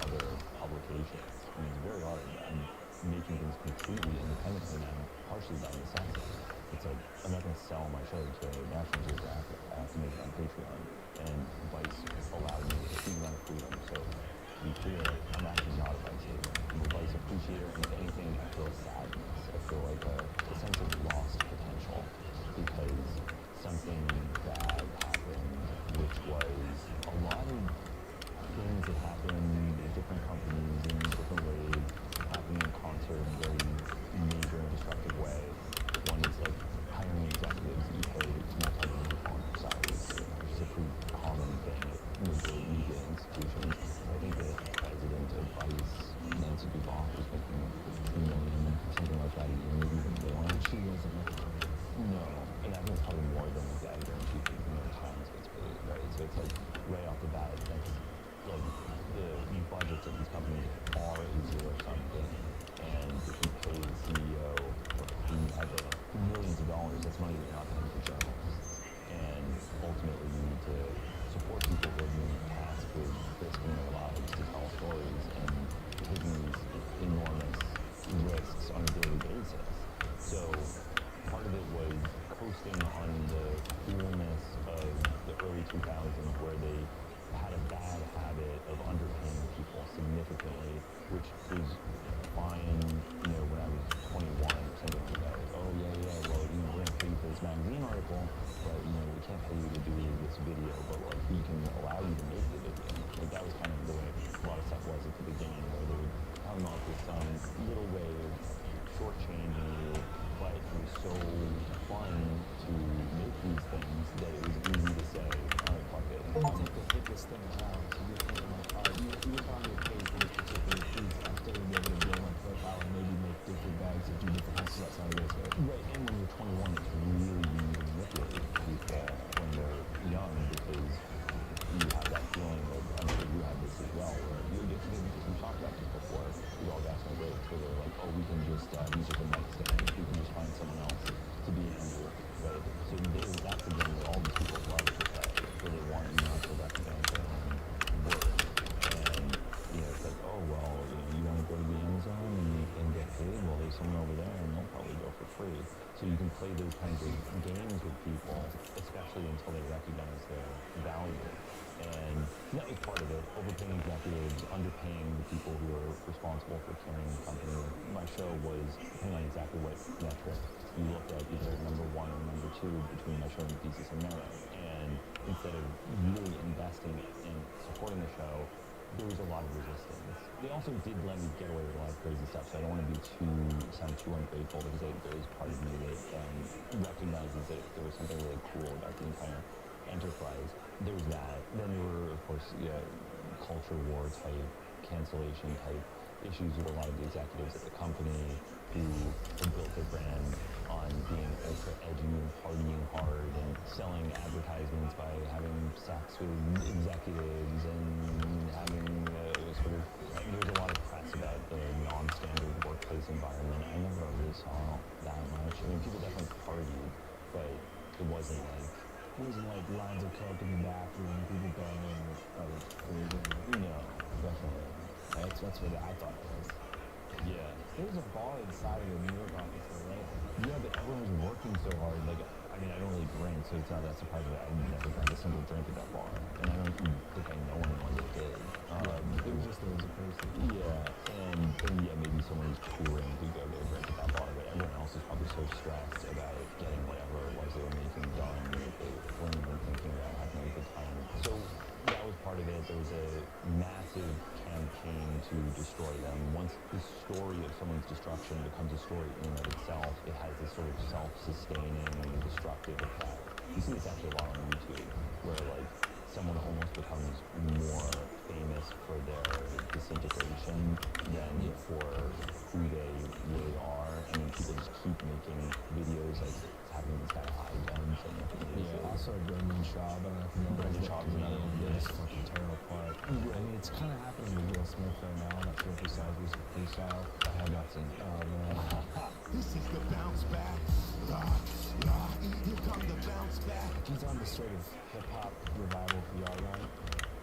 other publications. I mean, it's very hard. I'm making things completely independently now, partially by necessity. It's like, I'm not going to sell my show to National Geographic. I have to make it on Patreon. And Vice allowed me a huge amount of freedom. So, to be clear, I'm actually not a Vice hater. I'm a Vice appreciator, and if anything, I feel sadness. I feel like a sense of lost potential because something bad happened, which was a lot of things that happen in different companies in different ways, happening in concert in a very major and destructive way. One is like hiring executives that you pay multi-million salaries to, which is a pretty common thing at major media institutions. I think the president of Vice, Nancy DuBois, was making $3 million or something like that a year, maybe even more. And she wasn't making No, and I think it's probably more than like the editor-in-chief of the New York Times gets paid, right? So it's like right off the bat, that's like the budgets of these companies are a zero-sum game. And if you pay the CEO at the millions of dollars, that's money you're not paying for journalists. And ultimately, you need to support people who are being tasked with risking their lives to tell stories and taking these enormous risks on a daily basis. So part of it was coasting on the coolness of the early 2000s where they had a bad habit of underpaying people significantly, which was fine, when I was 21 or something like that. Like, oh, yeah, well, we're going to pay you for this magazine article, but, we can't pay you to do this video, but, like, we can allow you to make the video. Like, that was kind of the way a lot of stuff was at the beginning, where they would come up with some little way of shortchanging you, but it was so fun to make these things that it was easy to say, all right, fuck it. it's like the hippest thing around. So you're thinking like, all right, even if I'm going to pay for this particular piece, I'm still going to be able to build my profile and maybe make different bags that do different hustles outside of this. Right, and when you're 21, it's really easy to manipulate people when they're young because you have that feeling of, I'm sure you have this as well, where we talked about this before, we all got some breaks where they're like, oh, we can just use it for mic stand, we can just find someone else to be an Andrew, right? So that's the game that all these people love to play, where they want you not to represent their own work. And, it's like, oh, well, you want to go to the Amazon and get paid? Well, there's someone over there and they'll probably go for free. So you can play those kinds of games with people, especially until they recognize their value. And that was part of it, overpaying executives, underpaying the people who are responsible for carrying the company. My show was, depending on exactly what metric you looked at, either number one or number two between my show and Thesis and Merit. And instead of really investing in supporting the show, there was a lot of resistance. They also did let me get away with a lot of crazy stuff, so I don't want to sound too ungrateful because there is part of me that recognizes that there was something really cool about the entire enterprise. There was that. Then there were, of course, culture war type, cancellation type issues with a lot of the executives at the company who had built their brand on being ultra edgy and partying hard and selling advertisements by having sex with executives and having there was a lot of press about the non-standard workplace environment. I never really saw that much. I mean, people definitely partied, but it wasn't like lines of coke in the bathroom, people banging, crazy. No, definitely. That's what I thought it was. Yeah. There was a bar inside of the New York office, though, right? Yeah, but everyone was working so hard. Like, I mean, I don't really drink, so it's not that surprising that I never drank a single drink at that bar. And I don't think I know anyone that did. It was just there was a person. Yeah, and yeah, maybe someone who's touring could go get a drink at that bar, but everyone else is probably so stressed about getting whatever it was they were making done that they weren't even thinking about having a good time. So that was part of it. There was a massive campaign to destroy them. Once once the story of someone's destruction becomes a story in and of itself, it has this sort of self-sustaining, destructive effect. You see this actually a lot on YouTube, where like someone almost becomes more famous for their disintegration than for who they really are, and then people just keep making videos like having these kind of high guns and Also Brendan Schaub, I don't know if you know Brendan Schaub's another one. They just fucking tear him apart. I mean, it's kind of happening with Will Smith right now. I'm not sure if you saw his recent freestyle. I have not seen it. Oh man. This is the bounce back. Here come the bounce back. He's on this sort of hip-hop revival VR run.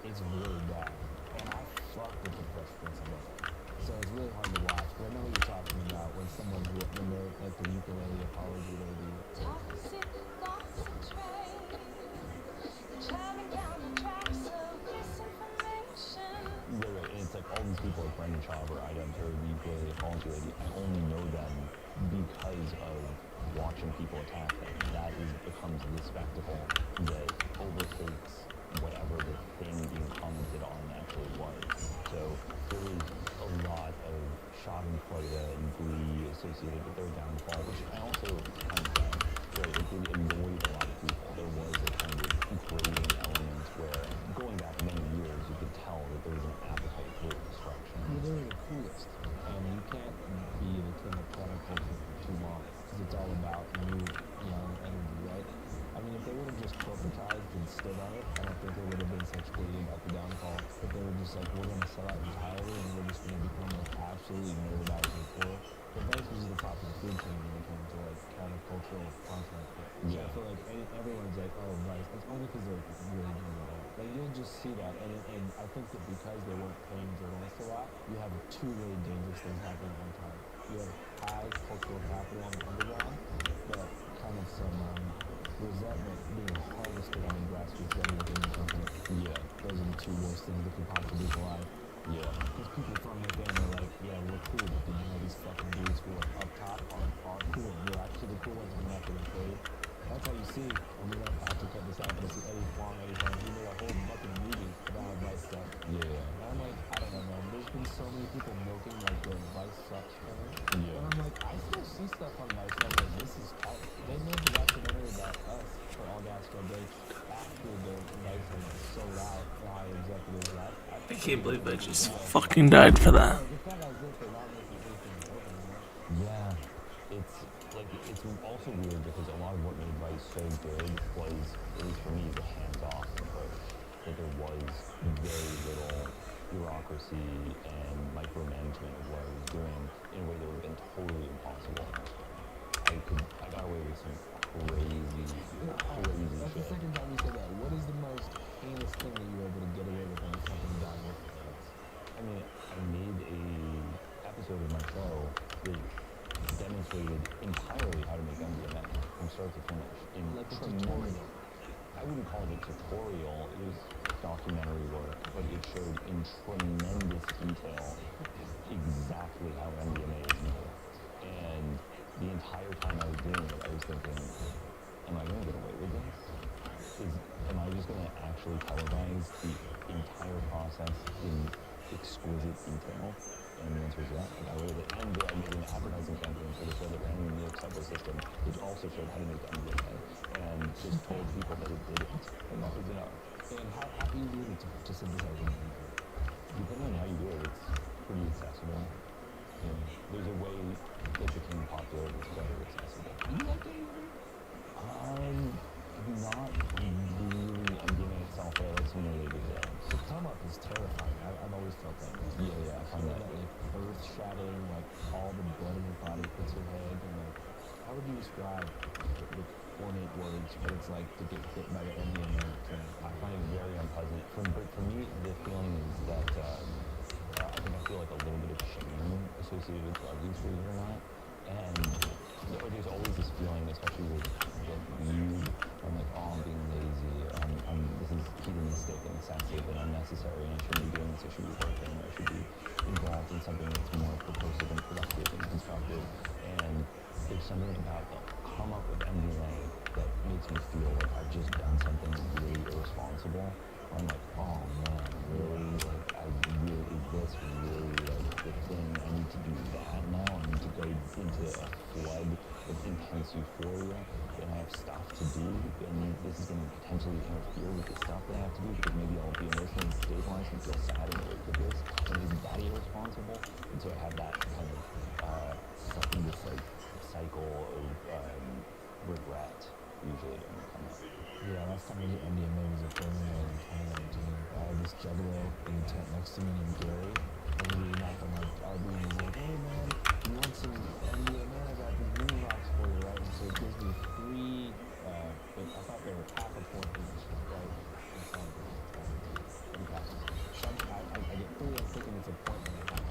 It's really bad. And I fucked with the Fresh Prince of Bel-Air. So it's really hard to watch. But I know what you're talking about when someone who, when they're like the ukulele apology lady. Toxic thoughts and trade, jamming down the tracks of misinformation. Right, and it's like all these people like Brendan Schaub or Ida or the ukulele apology lady, I only know them because of watching people attack them. That becomes the spectacle that overtakes whatever the thing being commented on actually was. So there is a lot of schadenfreude and glee associated with their downfall, which I also understand. Right, it annoyed a lot of people. There was a kind of grating element where, going back many years, you could tell that there was an appetite for destruction. Well, they're the coolest. And you can't be the king of counterculture for too long. Because it's all about new, young energy, right? I mean, if they would have just corporatized and stood on it, I don't think there would have been such glee about the downfall. But they were just like, we're going to sell out entirely and we're just going to become like absolutely nerd out and cool. But Vice was at the top of the food chain when it came to like countercultural content. So I feel like everyone's like, oh, Vice. It's only because they're really doing it. Like you'll just see that, and I think that because they weren't paying journalists a lot, you have two really dangerous things happening at one time. You have high cultural capital on the underground, but kind of some resentment being harvested on the grassroots level within the company. Yeah. Those are the two worst things that could possibly collide. Yeah. Because people from within are like, yeah, we're cool, but you know these fucking dudes who are up top are cool. We're actually the cool ones and we're not getting paid. That's how you see, and we don't have to cut this out, but it's Eddie Huang, he made a whole fucking movie about Vice stuff. Yeah. And I'm like, I don't know, man. There's been so many people milking like the Vice sucks thing. Yeah. And I'm like, I still see stuff on Vice. I'm like, this is tight. They made the documentary about us for All Gas No Breaks after the Vice had sold out the high executives. I can't believe I just fucking died for that. It's not as if they're not making anything open anymore. Yeah, it's also weird because a lot of what made Vice so good was, at least for me, the hands-off approach. That there was very little bureaucracy and micromanagement of what I was doing in a way that would have been totally impossible. I got away with some crazy That's the shit. second time you said that. What is the most heinous thing that you were able to get away with on a company dime with? I mean, I made a episode of my show that demonstrated entirely how to make MDMA from start to finish. In Like a tremendous, tutorial. I wouldn't call it a tutorial. It was documentary work, but it showed in tremendous detail exactly how MDMA is made. And the entire time I was doing it, I was thinking, am I going to get away with this? Am I just going to actually televise the entire process in exquisite detail? And the answer is yes, I got away with it. And I made an advertising campaign for the show that ran in the New York subway system, which also showed how to make MDMA, and just told people that it did it. And that was enough. And how easy is it to synthesize it? Depending on how you do it, it's pretty accessible. And there's a way that became popular that's very accessible. You like it? Not really MDMA itself, but I like simulated drugs. The come up is terrifying. I've always felt that. Yeah, I find that. Like earth shattering, like all the blood in your body hits your head, and like, how would you describe with ornate words what it's like to get hit by the MDMA train? I find it very unpleasant. But for me, the feeling is that I think I feel like a little bit of shame associated with drug use, believe it or not. And there's always this feeling, especially with weed, I'm like, oh, I'm being lazy. This is hedonistic and excessive and unnecessary, and I shouldn't be doing this. I should be working. I should be involved in something that's more purposive and productive and constructive. And there's something about the come up with MDMA that makes me feel like I've just done something really irresponsible. where I'm like, oh man, really? Like, is this really like the thing? I need to do that now. I need to go into a flood of intense euphoria, and I have stuff to do, and this is going to potentially interfere with the stuff that I have to do because maybe I'll be emotionally destabilized and feel sad in the wake of this, and isn't that irresponsible? And so I have that kind of stuck in this like cycle of regret usually during the come up. Yeah, last time I did MDMA was a thing in 2019. I had this juggalo in the tent next to me named Gary. And we knocked on my RV and he's like, hey man, you want some MDMA? I got these mini rocks for you, right? And so it gives me three, I thought they were half a point each, right? And so three passes. So I get three, I'm thinking it's a point and a half.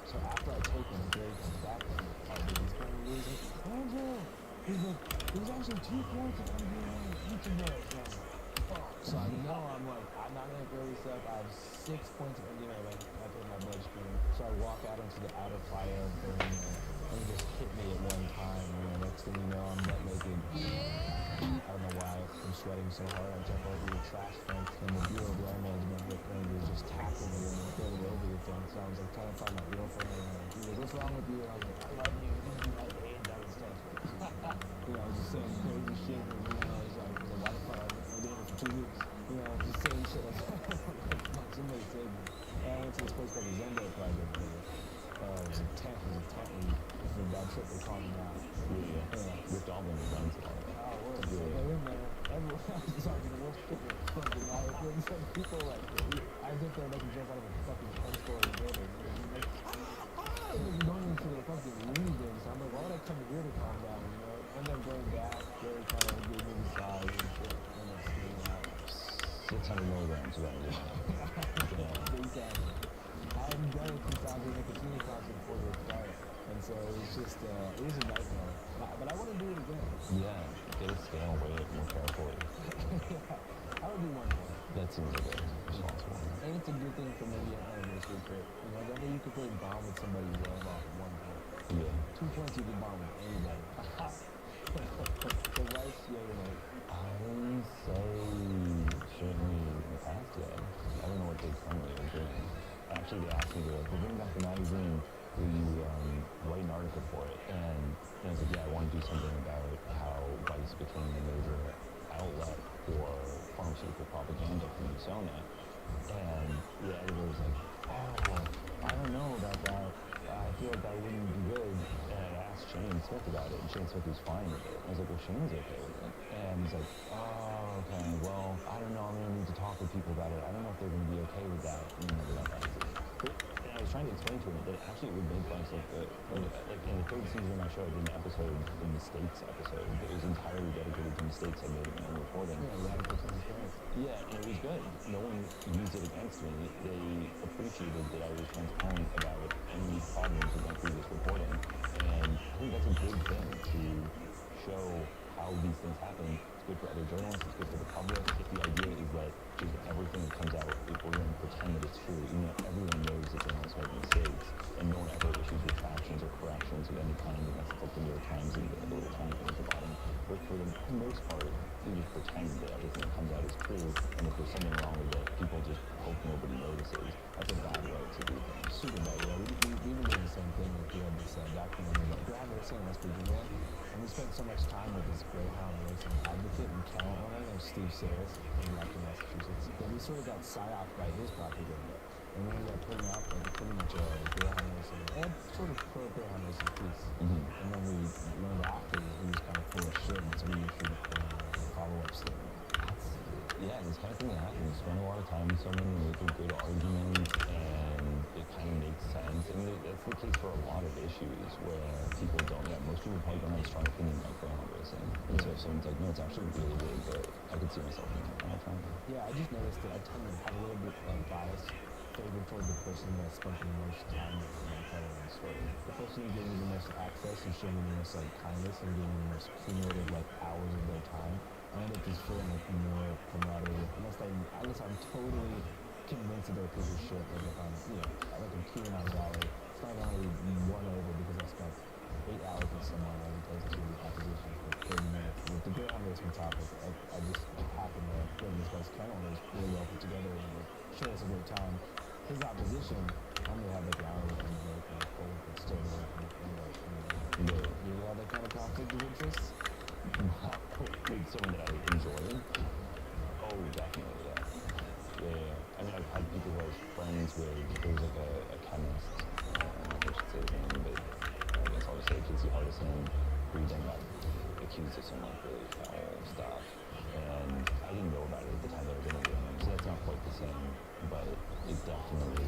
So after I take them, Gary comes back and he's going to lose it. Andrew! He's like, there's actually 2 points of MDMA in each of those. And I'm like, fuck. So I know I'm like, I'm not going to throw this up. I have 6 points of MDMA left in my bloodstream. So I walk out into the outer fire burning and it just hit me at one time. And the next thing you know, I'm butt naked. I don't know why I'm sweating so hard. I jump over the trash fence and the Bureau of Land Management was just tackling me and throwing me over the fence. So I was like trying to find my girlfriend and he was like, what's wrong with you? And I was like, I love you. This is my day and that was stuff. You know, I was just saying crazy shit. And, you know, I was like, why the fuck? I've been here for 2 weeks. You know, just saying shit like that. Somebody saved me. And I went to this place called the Zendo Project. It was a tent. It's a bad trip they call me now. Yeah. Rick Doblin runs it all. Oh, word. So they're in there. Everyone else is talking the worst shit with fucking life. And some people like, I think they're making jump out of a fucking 10-story building. Like, going into the fucking loony bin. So I'm like, why would I come here to calm down, you know? And then going back, very kind of gave me the size and shit. And then screaming out. 600 milligrams of that. Big time. I hadn't done it since I was in the nicotine closet before the fire. And so it was just, it was a nightmare. But I want to do it again. Yeah, get a scale, weigh it more carefully. Yeah, I would do 1 point. That seems like a responsible. And it's a good thing for maybe an anniversary trip. You know, that way you could play bomb with somebody you love off at 1 point. Yeah. 2 points you can bomb with anybody. So rice, yeah, you know. I say certainly in the past, yeah. I don't know what they currently are doing. Actually, they asked me to, like, we're bringing back the magazine. Will you write an article for it? And I was like, yeah, I want to do something about how Vice became a major outlet for pharmaceutical propaganda from Usona. And the editor was like, oh, I don't know about that. I feel like that wouldn't be good. And I asked Shane Smith about it, and Shane Smith was fine with it. I was like, well, Shane's okay with it. And he's like, oh, okay, well, I don't know. I'm going to need to talk with people about it. I don't know if they're going to be okay with that. And never got back to it. And I was trying to explain to him that actually it would make Vice look good. Like in the 3rd season of my show, I did an episode, the Mistakes episode, that was entirely dedicated to mistakes I made in my own reporting. Yeah, radical transparency. Yeah, and it was good. No one used it against me. They appreciated that I was transparent about any problems with my previous reporting. And I think that's a good thing to show how these things happen. It's good for other journalists, it's good for the public. If the idea is that just everything that comes out, if we're going to pretend that it's true, even though everyone knows that journalists make mistakes, and no one ever issues retractions or corrections of any kind, unless it's like the New York Times and the little tiny thing at the bottom. But for the most part, you just pretend that everything that comes out is true, and if there's something wrong with it, people just hope nobody notices. That's a bad way to do things. Super bad, yeah. We even did the same thing with this documentary about Graham racing in West Virginia. And we spent so much time with this Greyhound racing advocate and talent owner named Steve Sayers in Rockland, Massachusetts. And we sort of got psyoped by his propaganda. And we ended up putting out like pretty much a Greyhound racing and sort of pro Greyhound racing piece. And then we learned after that he was kind of full of shit, and so we issued a follow-up statement. Yeah, this kind of thing that happens. You spend a lot of time with someone, you make a good argument, and it kind of makes sense. And that's the case for a lot of issues where people don't, most people probably don't have a strong opinion about Greyhound racing. And so if someone's like, no, it's actually really, really good, I could see myself in that kind of thing. Yeah, I just noticed that I tend to have a little bit of bias favored toward the person that spent the most time with me telling the story. The person who gave me the most access and showed me the most kindness and gave me the most cumulative hours of their time. I end up just feeling more camaraderie. Unless I'm totally convinced that they're a piece of shit. Like if I'm, like I'm Keenan on Valley, it's not going to be won over because I spent 8 hours with someone as opposed to opposition for 30 minutes. With the Greyhound racing topic, I just happened to go to this guy's kennel and it was really well put together and it showed us a great time. His opposition only had like an hour with him to make and full, but still they were anyway. You have that kind of conflict of interest? With someone that I enjoy. Oh, definitely, yeah. Yeah. I mean, I've had people who I was friends with. There was like a chemist, I don't know if I should say his name, but I guess I'll just say J.C. Hardison, who then got accused of some like really foul stuff. And I didn't know about it at the time that I was interviewing him, so that's not quite the same. But it definitely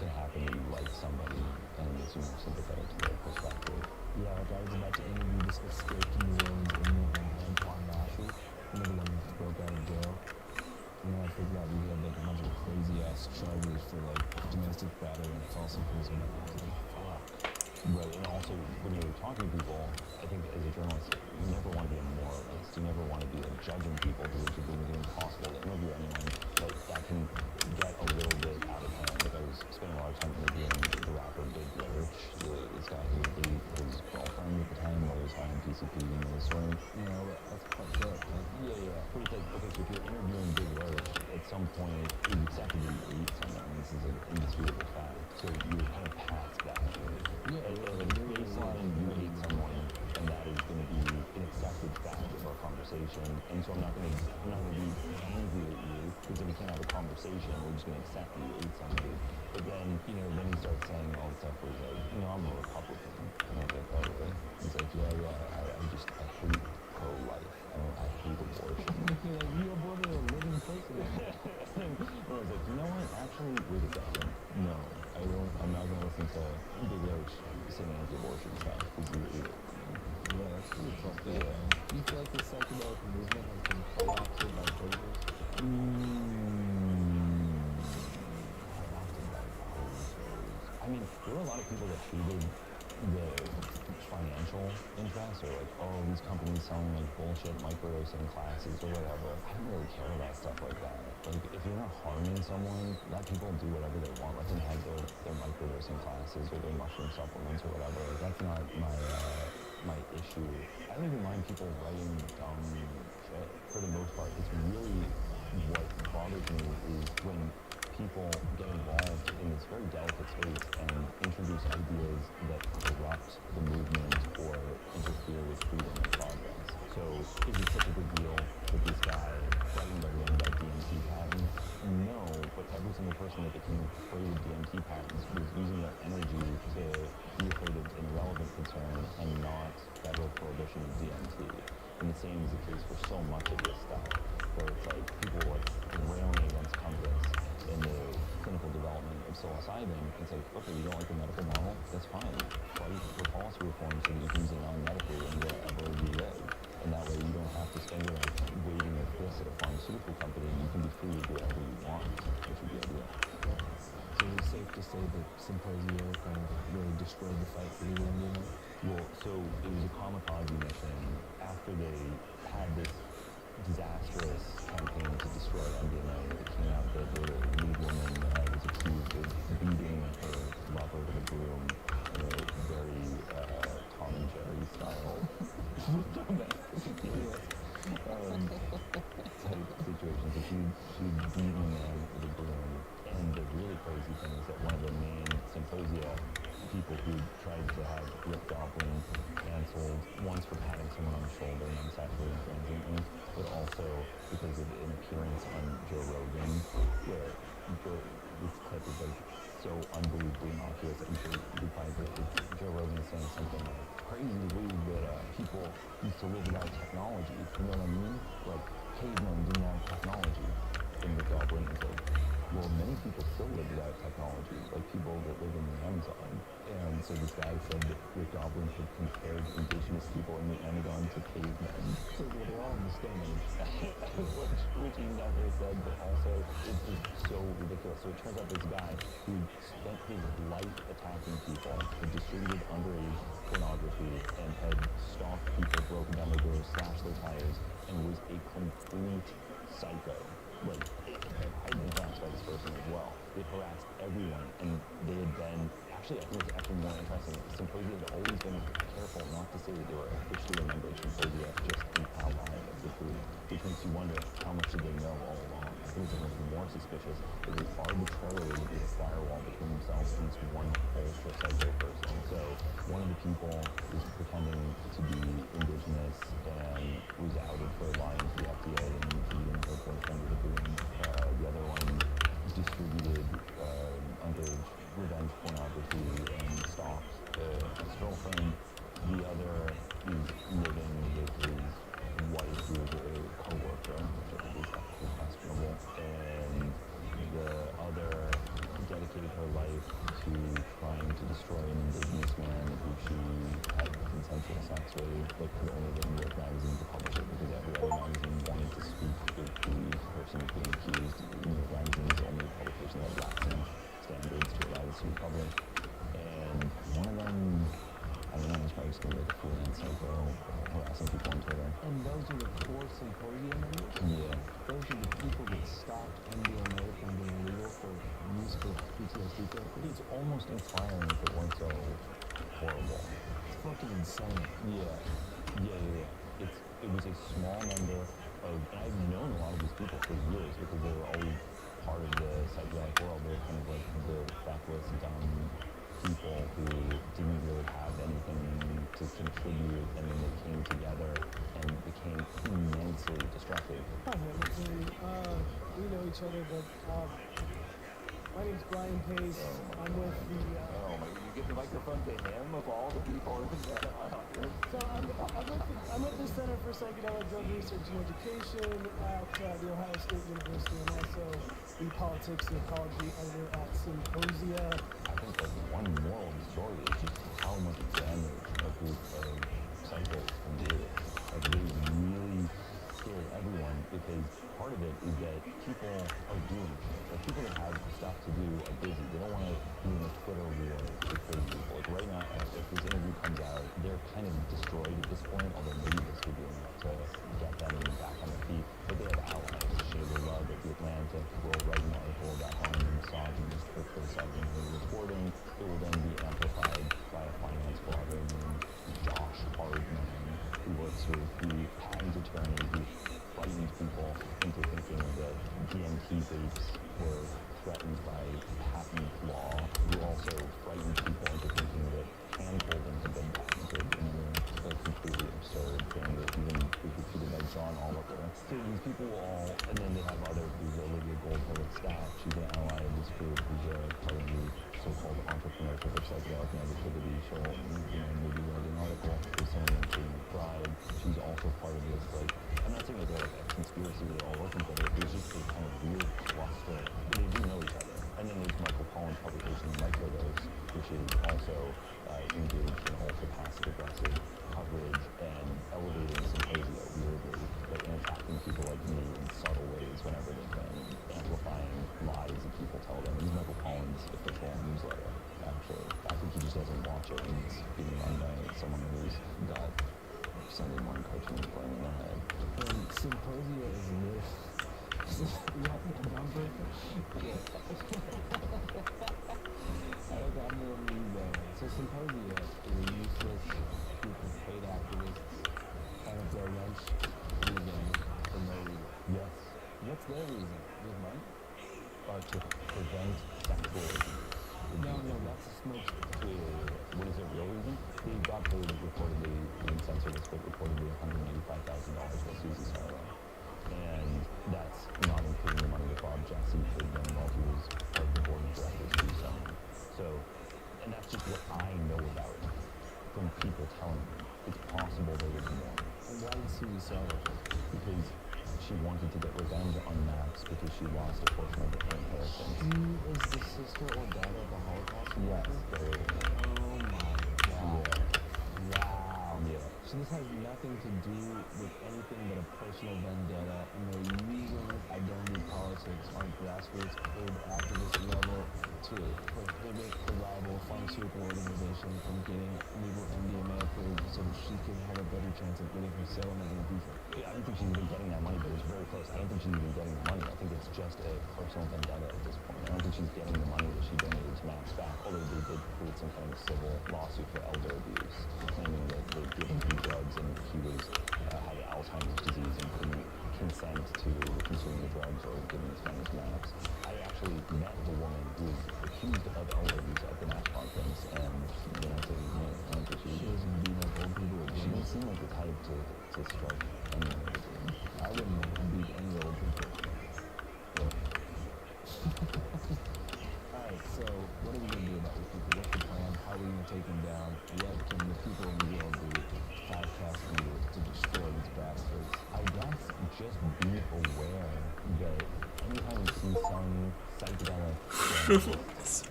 can happen that you like somebody and it's more sympathetic to their perspective. Yeah, like I was about to interview this escaped New Orleans inmate named Antoine Massey, one of the ones that broke out of jail. And then I figured out he had like a bunch of crazy ass charges for like domestic battery and false imprisonment. I was like, fuck. Right, and also when you're talking to people, I think as a journalist, you never want to be a moralist. You never want to be like judging people who are doing it impossible to interview anyone. But that can get a little bit out of hand. Like I was spending a lot of time interviewing the rapper Big Lurch, this guy who ate his girlfriend at the time while he was high on PCP, you know the story? You know, that's fucked up. Like, Yeah. But it's like, okay, so if you're interviewing Big Lurch, at some point it's accepted that you ate someone. This is an indisputable fact. So you're kind of past that. yeah, Like baseline, you hate someone, and that is going to be an accepted fact of our conversation. And so I'm not going to be angry at you because if we can't have a conversation, we're just going to accept that you hate somebody. But then, then he starts saying all the stuff where he's like, I'm a Republican. And I was like, oh really? He's like, yeah, I hate pro-life. I hate abortion. you're like, you aborted a living person. And I was like, you know what? Actually, wait a second. No, I'm not going to listen to Big Lurch saying anti-abortion stuff because you're an idiot. Yeah, that's pretty fucked up. Yeah. Do you feel like the psychedelic movement has been co-opted by voters? I mean, there were a lot of people that hated the financial interests or like, oh, these companies selling like bullshit microdosing classes or whatever. I don't really care about stuff like that. Like, if you're not harming someone, let people do whatever they want. Let them have their microdosing classes or their mushroom supplements or whatever. Like, that's not my issue. I don't even mind people writing dumb shit. For the most part, it's really what bothers me is when people get involved in this very delicate space and introduce ideas that corrupt the movement or interfere with freedom and progress. So is it such a big deal that this guy threatened everyone about DMT patents? No, but every single person that became afraid of DMT patents was using their energy to be afraid of an irrelevant concern and not federal prohibition of DMT. And the same is the case for so much of this stuff, where it's like people like railing against Congress in the clinical development of psilocybin. It's like, okay, you don't like the medical model? That's fine. Fight for policy reform so that you can use it non-medically and wherever you live. And that way you don't have to spend your life waving your fist at a pharmaceutical company and you can be free to do whatever you want, which would be ideal. So is it safe to say that Symposio kind of really destroyed the fight for the MDMA? Well, so it was a kamikaze mission after they had this disastrous campaign to destroy MDMA. It came out that the lead woman was accused of beating her lover with a broom in a very Tom and Jerry style type situation. So she'd beaten a man with a broom. And the really crazy thing is that one of the main symposia people who tried to have Rick Doblin canceled, once for patting someone on the shoulder non-sexually and transiently, but also because of an appearance on Joe Rogan, where this clip is like so unbelievably innocuous that you could find it. Joe Rogan is saying something like, crazy to believe that people used to live without technology. You know what I mean? Like, cavemen didn't have technology. And Rick Doblin is like, well, many people still live without technology, like people that live in the Amazon. And so this guy said that Rick Doblin had compared indigenous people in the Amazon to cavemen. So they're all in the Stone Age. which he never said, but also it's just so ridiculous. So it turns out this guy who spent his life attacking people, had distributed underage pornography, and had stalked people, broken down their doors, slashed their tires, and was a complete psycho. Like, I'd been harassed by this person as well. They harassed everyone, and they had been actually, I think it's actually more interesting. Symposia had always been careful not to say that they were officially a member of Symposia, just an ally of the group, which makes you wonder how much did they know all along. I think it's almost more suspicious that they arbitrarily made a firewall between themselves and this one ultra psycho person. So one of the people is pretending to be indigenous and was outed for lying to the FDA and leading her boyfriend to the boom. The other one distributed underage revenge pornography and stalked ex-girlfriend. The other is living with his wife, who is a co-worker, which I think is ethically questionable. And the other dedicated her life to trying to destroy an indigenous man who she had consensual sex with, but could only get New York Magazine to publish it because every other magazine wanted to speak with the person being accused. New York Magazine is the only publication that lacks enough standards to allow this to be published. And one of them, I don't know, is probably just gonna be like a freelance psycho harassing people on Twitter. And those are the core Symposia members? Yeah. Those are the people that stopped MDMA from being legal for use for PTSD therapy? It's almost inspiring if it weren't so horrible. It's fucking insane. Yeah. It was a small number of, and I've known a lot of these people for years because they were always part of the psychedelic world. They were kind of like the feckless, dumb people who didn't really have anything to contribute, and then they came together and became immensely destructive. Hi, Hamilton. We know each other, but my name's Brian Pace. I'm with the. You get the microphone to him of all the people in the So I'm at the Center for Psychedelic Drug Research and Education at the Ohio State University. I'm also the politics and ecology editor at Symposia. I think that one moral of the story is just how much damage a group of psychos can do. Like, they really kill everyone because part of it is that people are doomed. Like, people that have stuff to do are busy. They don't want to be in a Twitter war with crazy people. Like, right now, if this interview comes out, they're kind of destroyed at this point, although maybe this would be enough to get them back on their feet. But they have allies. Shayla Love at The Atlantic will write an article about how I'm a misogynist for criticizing her reporting. It will then be amplified by a finance blogger named Josh Hardman, who works with the patent attorney who frightened people into thinking that DMT vapes were threatened by patent law, who also frightened people into thinking that hand-holding had been patented in a completely absurd thing that even was repeated by John Oliver. So these people all, and then they have others, who's Olivia Goldberg-Stack, she's an ally of this group, who's a part of the so-called entrepreneurship of psychedelic negativity. She'll, maybe write an article with someone named Katie McBride. She's also part of this, like, I'm not saying that they're like a conspiracy where they're all working together. There's just a kind of weird cluster. They do know each other. And then there's Michael Pollan's publication, Microdose, which is also engaged in also passive-aggressive coverage and elevating Symposia weirdly, but attacking people like me in subtle ways whenever they can, amplifying lies that people tell them. This is Michael Pollan's official newsletter, actually. I think he just doesn't watch it, and it's being run by someone who's got Sunday morning cartoons playing in their head. And Symposia is this. You have the number? Yeah. I'm gonna read that. So Symposia is a useless group of paid activists trying to throw wrench reason for no reason. Yes. What's their reason? With money? To prevent sexual No, that's a smoke. What is their real reason? He got paid reportedly, in censor this, but reportedly $185,000 by Susie Sarlo. And that's not including the money that Bob Jesse paid them while he was part of the board of directors of Sony. So, and that's just what I know about it from people telling me. It's possible there was more. And why did Susie Sarlo? Because she wanted to get revenge on Max because she lost a portion of her inheritance. She is the sister or daughter of a Holocaust Yes, survivor? there it is. Oh my god. Yeah. Wow. Yeah. So this This has nothing to do with anything but a personal vendetta, and they're using identity politics on a grassroots paid activist level to prohibit the rival pharmaceutical organization from getting legal MDMA approved so that she can have a better chance of getting her settlement in the future. Yeah, I don't think she's even getting that money, but it's very close. I don't think she's even getting the money. I think it's just a personal vendetta at this point. I don't think she's getting the money that she donated to Max back, although they did create some kind of civil lawsuit for elder abuse, claiming that they gave him drugs and he was had Alzheimer's disease and couldn't consent to consuming the drugs or giving his friends Max. I actually met the woman who was accused of elder abuse at the Max conference, and when I say no, I don't think She doesn't beat up old people with she guns. doesn't seem like the type to strike anyone with a gun. I wouldn't beat any old people. Alright, so what are we going to do about these people? What's the plan? How are we going to take them down? What can the people in the world do? 5cast leaders to destroy these bastards. I guess just be aware that anytime you see some psychedelic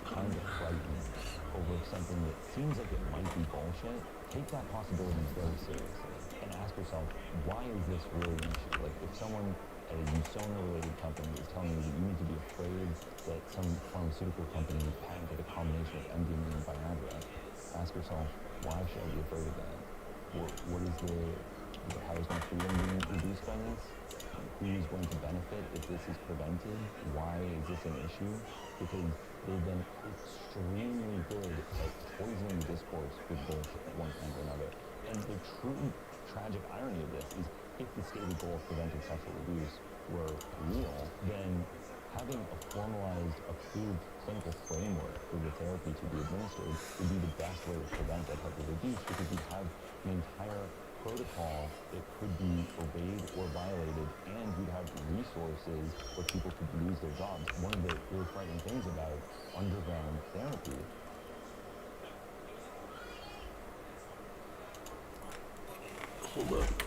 kind of frightened over something that seems like it might be bullshit, take that possibility very seriously and ask yourself, why is this really an issue? Like, if someone at a USONA-related company is telling you that you need to be afraid that some pharmaceutical company patented a combination of MDMA and Viagra, ask yourself, why should I be afraid of that? What is how is my freedom being reduced by this? Who is going to benefit if this is prevented? Why is this an issue? Because they've been extremely good at poisoning discourse with bullshit at one point or another. And the true tragic irony of this is, if the stated goal of preventing sexual abuse were real, then having a formalized, approved clinical framework for the therapy to be administered would be the best way to prevent that type of abuse, because you have an entire protocol that could be obeyed or violated, and you'd have resources where people could lose their jobs. One of the really frightening things about underground therapy Hold up.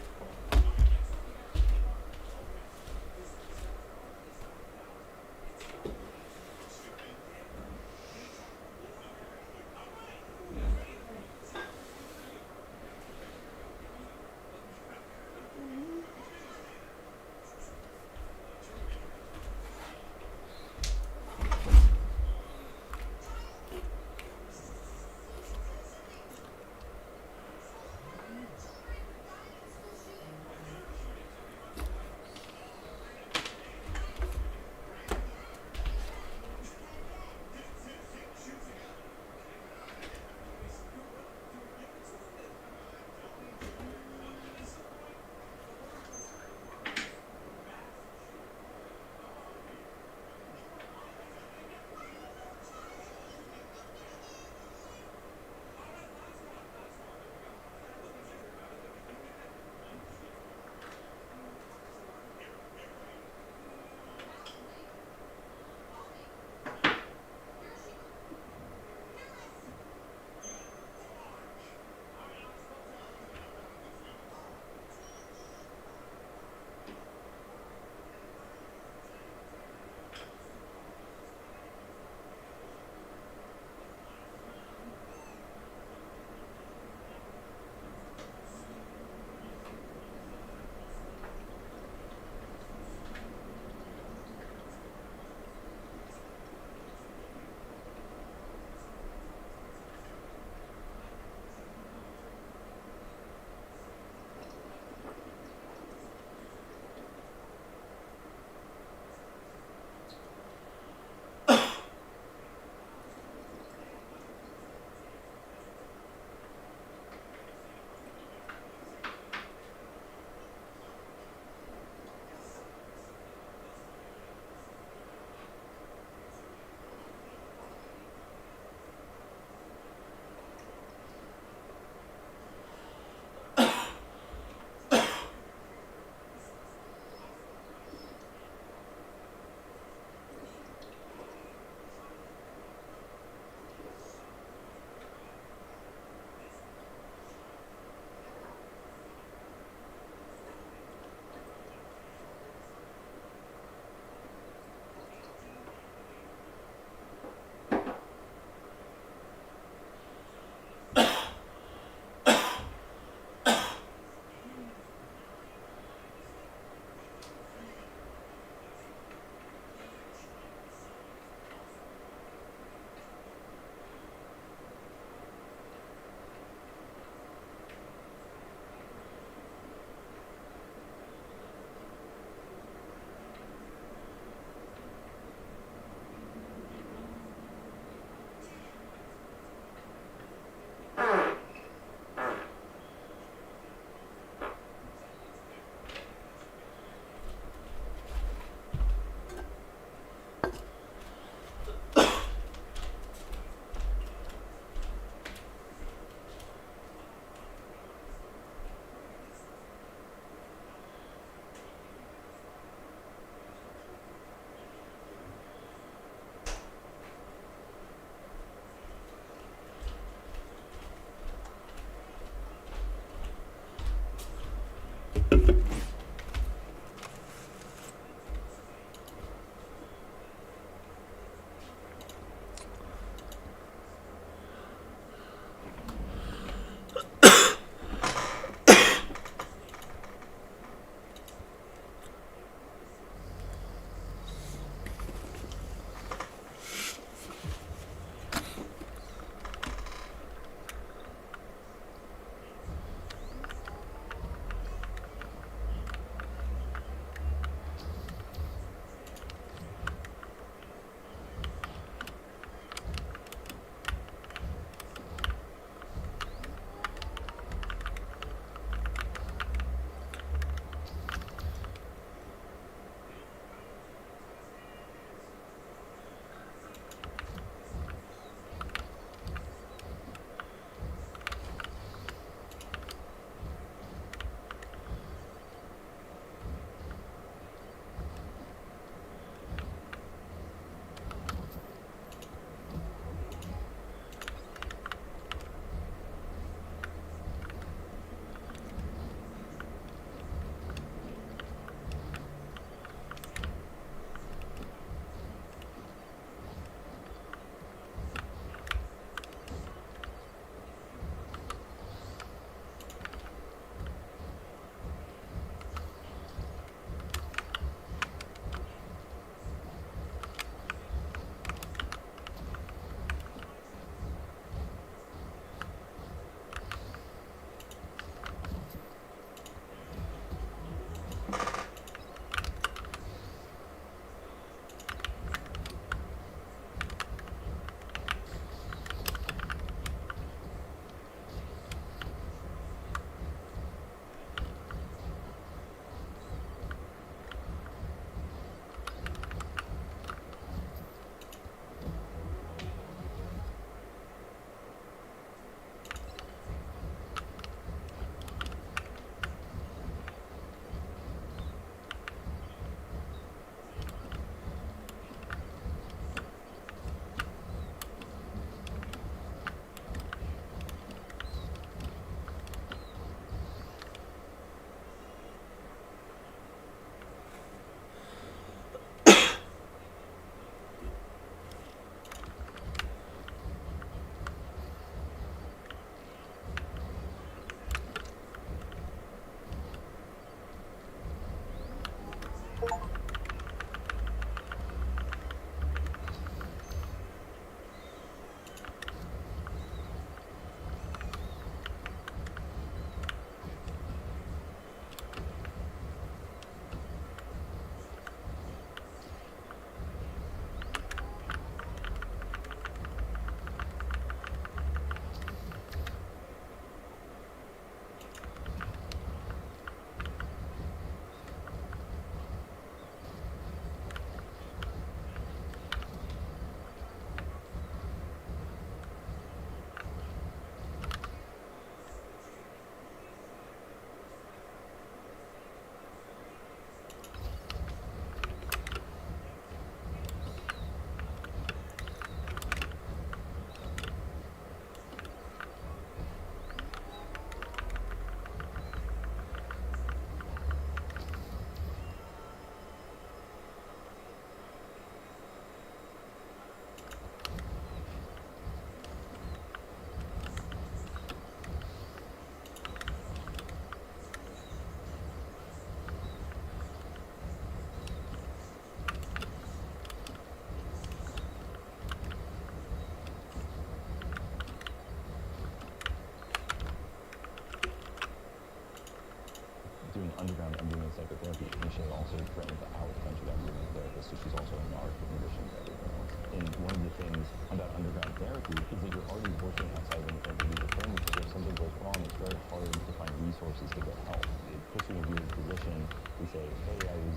doing underground MDMA psychotherapy. Michelle also threatened to out a bunch of MDMA therapists, so she's also a narc in addition to everything else. And one of the things about underground therapy is that you're already working outside of any type of legal framework, so if something goes wrong, it's very hard to find resources to get help. It puts you in a weird position. We say, hey, I was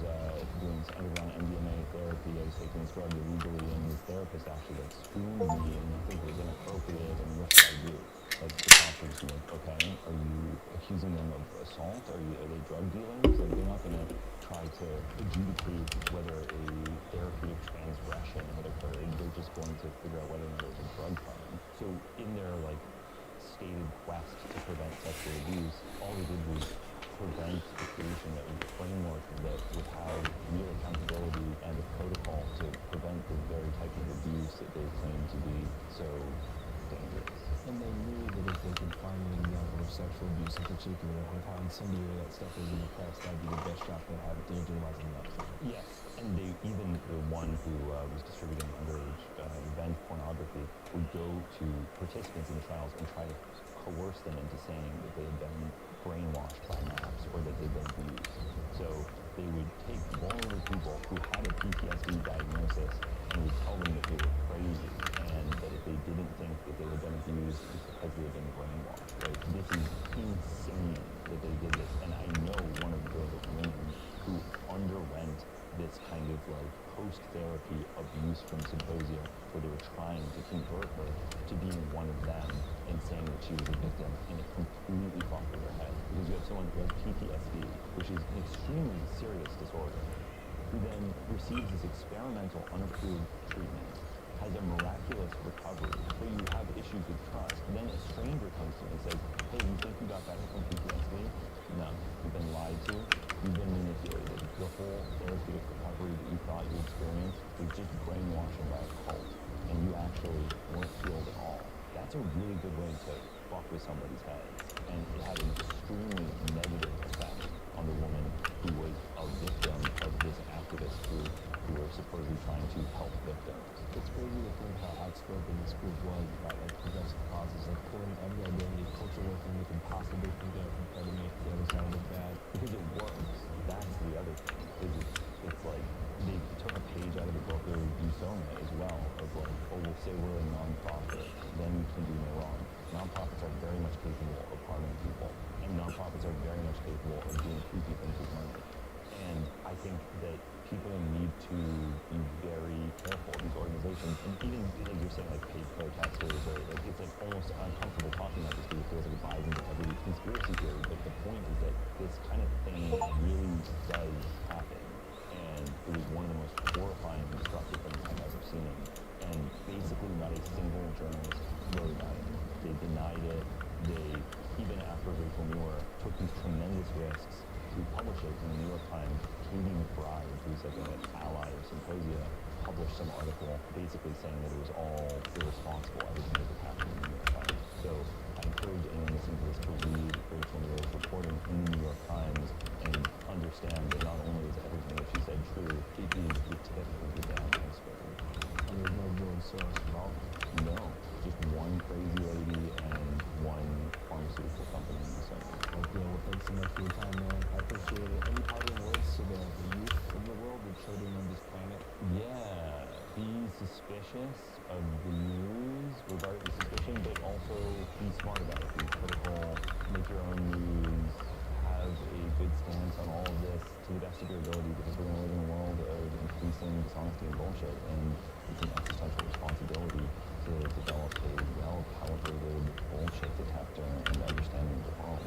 doing this underground MDMA therapy, I was taking this drug illegally, and this therapist actually like spooned me, and I think it was inappropriate, and what should I do? Like, the cops are just like, okay, are you accusing them of assault? Are they drug dealers? Like, they're not gonna try to adjudicate whether a therapeutic transgression had occurred. They're just going to figure out whether or not it was a drug crime. So in their like stated quest to prevent sexual abuse, all they did was prevent the creation of a framework that would have real accountability and a protocol to prevent the very type of abuse that they claim to be so dangerous. And they knew that if they could find an example of sexual abuse in particular, with how incendiary that stuff is in the press, that'd be the best shot they had at dangerizing that. Yes, and they even the one who was distributing underage revenge pornography would go to participants in the trials and try to coerce them into saying that they had been brainwashed by maps or that they'd been abused. So they would take vulnerable people who had a PTSD diagnosis and would tell them that they were crazy and that if they didn't think that they had been abused, it's because they had been brainwashed. Right? This is insane that they did this, and I know one of the women who underwent this kind of like post-therapy abuse from symposia where they were trying to convert her to being one of them and saying that she was a victim, and it completely fucked with her head because you have someone who has PTSD, which is an extremely serious disorder, who then receives this experimental unapproved treatment, has a miraculous recovery, but you have issues with trust. Then a stranger comes to me and says, hey, you think you got better from PTSD? No, you've been lied to, you've been manipulated. The whole therapeutic recovery that you thought you experienced was just brainwashing by a cult, and you actually weren't healed at all. That's a really good way to fuck with somebody's head, and it had an extremely negative effect on the woman who was a victim of this activist group who were supposedly trying to help victims. It's crazy to think how outspoken this group was about like progressive causes, like pulling every identity, cultural thing they could possibly think of and try to make the other side look bad. Because it works. That's the other thing. It's like they took a page out of the book of Usona as well, of like, oh, we'll say we're a non-profit, then we can do no wrong. Non-profits are very much capable of harming people, and non-profits are very much capable of doing creepy things with money. And I think that people need to be very careful. These organizations, and even like you're saying, like paid protesters, or like it's like almost uncomfortable talking about this because it feels like it buys into every conspiracy theory. But the point is that this kind of thing really does happen, and it was one of the most horrifying and destructive things I've ever seen. And basically, not a single journalist wrote about it. They denied it. They, even after Rachel Moore took these tremendous risks to publish it in the New York Times, Katie McBride, who's like an ally of Symposia, published some article basically saying that it was all irresponsible, everything that was happening in the New York Times. So I encourage anyone listening to this to read Rachel Moore's reporting in the New York Times and understand that not only is everything that she said true, it is the tip of the damn iceberg. And there's no George Soros involved. No, just one crazy lady and one pharmaceutical company in the center. Okay, well, thanks so much for your time, man. I appreciate it. Any parting words to the youth of the world, the children of this planet? Yeah, be suspicious of the news, regard it with suspicion, but also be smart about it. Be critical, make your own news, have a good stance on all of this to the best of your ability, because we're going to live in a world of increasing dishonesty and bullshit, and it's an existential responsibility to develop a well-calibrated bullshit detector and understanding of the world.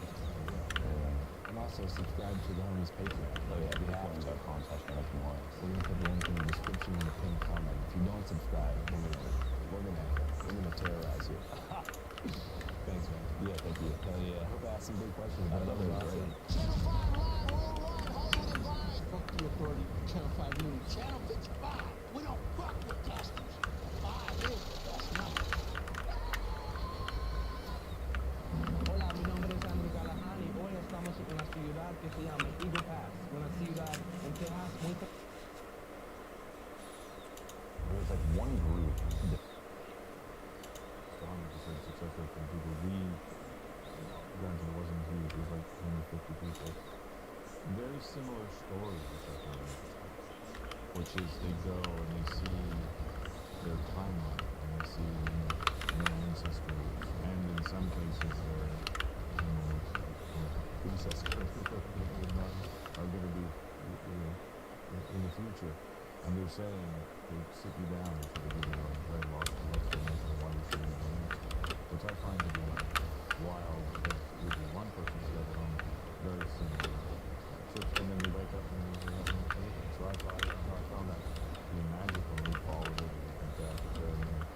And also subscribe to the homies Patreon. Oh yeah, patreon.com/MegaBonk. We're gonna put the link in the description in the pinned comment. If you don't subscribe, we're gonna terrorize you. Thanks, man. Yeah, thank you. Hell yeah. I hope I asked some big questions. I love it. It was great. Channel 5 Live Worldwide, holding the line. Fuck the authority. Channel 5 News. Channel 55. We don't fuck with pastors. 5 is the best number. Hola, mi nombre es Andrew Callahan y hoy estamos en una ciudad que se llama Eagle Pass, una ciudad en Texas muy... There was like one group that 100% successful from people. Guns N' wasn't huge. It was like 150 people. similar stories which I find interesting, which is they go and they see their timeline and they see their ancestors and in some cases their predecessors are going to be in the future. And they're saying, they sit you down and sort of give you a very logical explanation of why you should be doing it, which I find to be wild, because with one person said very similar trips, and then you wake up and you have no clue. So I found that to be magical, and we followed it,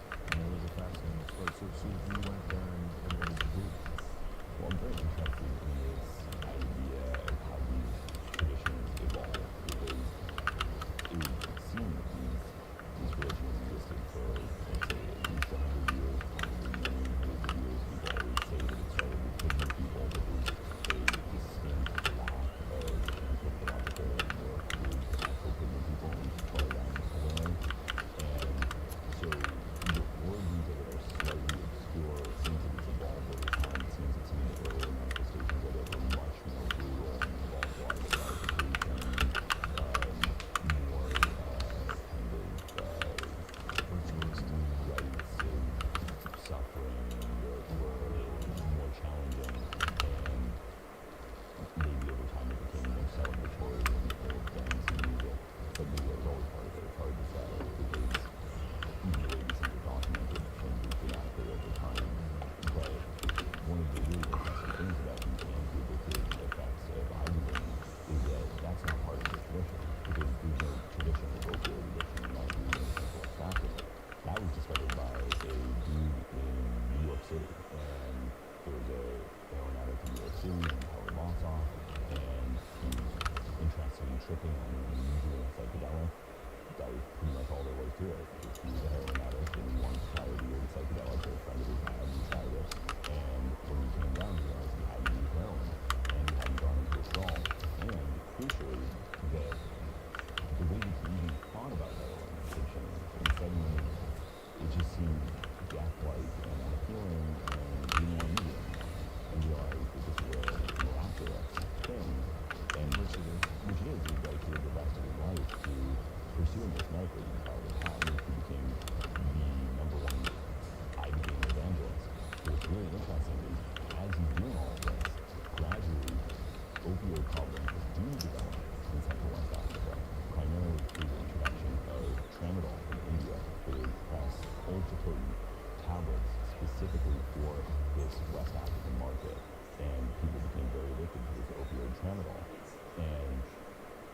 and it was a fascinating story. So you went there, and what did you do? Well, I'm very interested in this idea of how these traditions evolve, because it would seem that these religions existed for, let's say, at least 100 years, probably many hundreds of years. People always say that it started with pagan people, but there's a distinct lack of anthropological work with actual pagan people, as far as I'm aware. And so the origins of it are slightly obscure. It seems that it's evolved over time. It seems that some of the earlier manifestations of it were much more brutal and involved a lot of eradication, more kind of ritualistic rites of suffering that were more challenging, and maybe over time it became more celebratory and full of dance and music, but maybe that was always part of it. It's hard to say, because even the way these things are documented changes dramatically over time. But one of the really interesting things about these anti-addictive effects of ibogaine is that that's not part of the tradition, because there's no tradition of opioid addiction, in my view, in the simplest fashion. That was discovered by a dude in New York City, and there was a heroin addict in New York City named Howard Lotsoff, and he was interested in tripping on an unusual psychedelic. That was pretty much all there was to it. He was a heroin addict and he wanted to try a weird psychedelic that a friend of his had, and he tried it. And when he came down, he realized he hadn't used heroin and he hadn't gone into withdrawal. And crucially, that the way that he even thought about heroin addiction, and suddenly it just seemed death-like and unappealing, and he didn't want to use it anymore. And realized that this was a miraculous thing, and which it is, he dedicated the rest of his life to pursuing this medically. He filed a patent. He became the #1 ibogaine evangelist. But what's really interesting is, as he's doing all of this, gradually opioid problems do develop in Central West Africa, primarily through the introduction of tramadol from India. They would press ultra-potent tablets specifically for this West African market, and people became very addicted to this opioid tramadol. And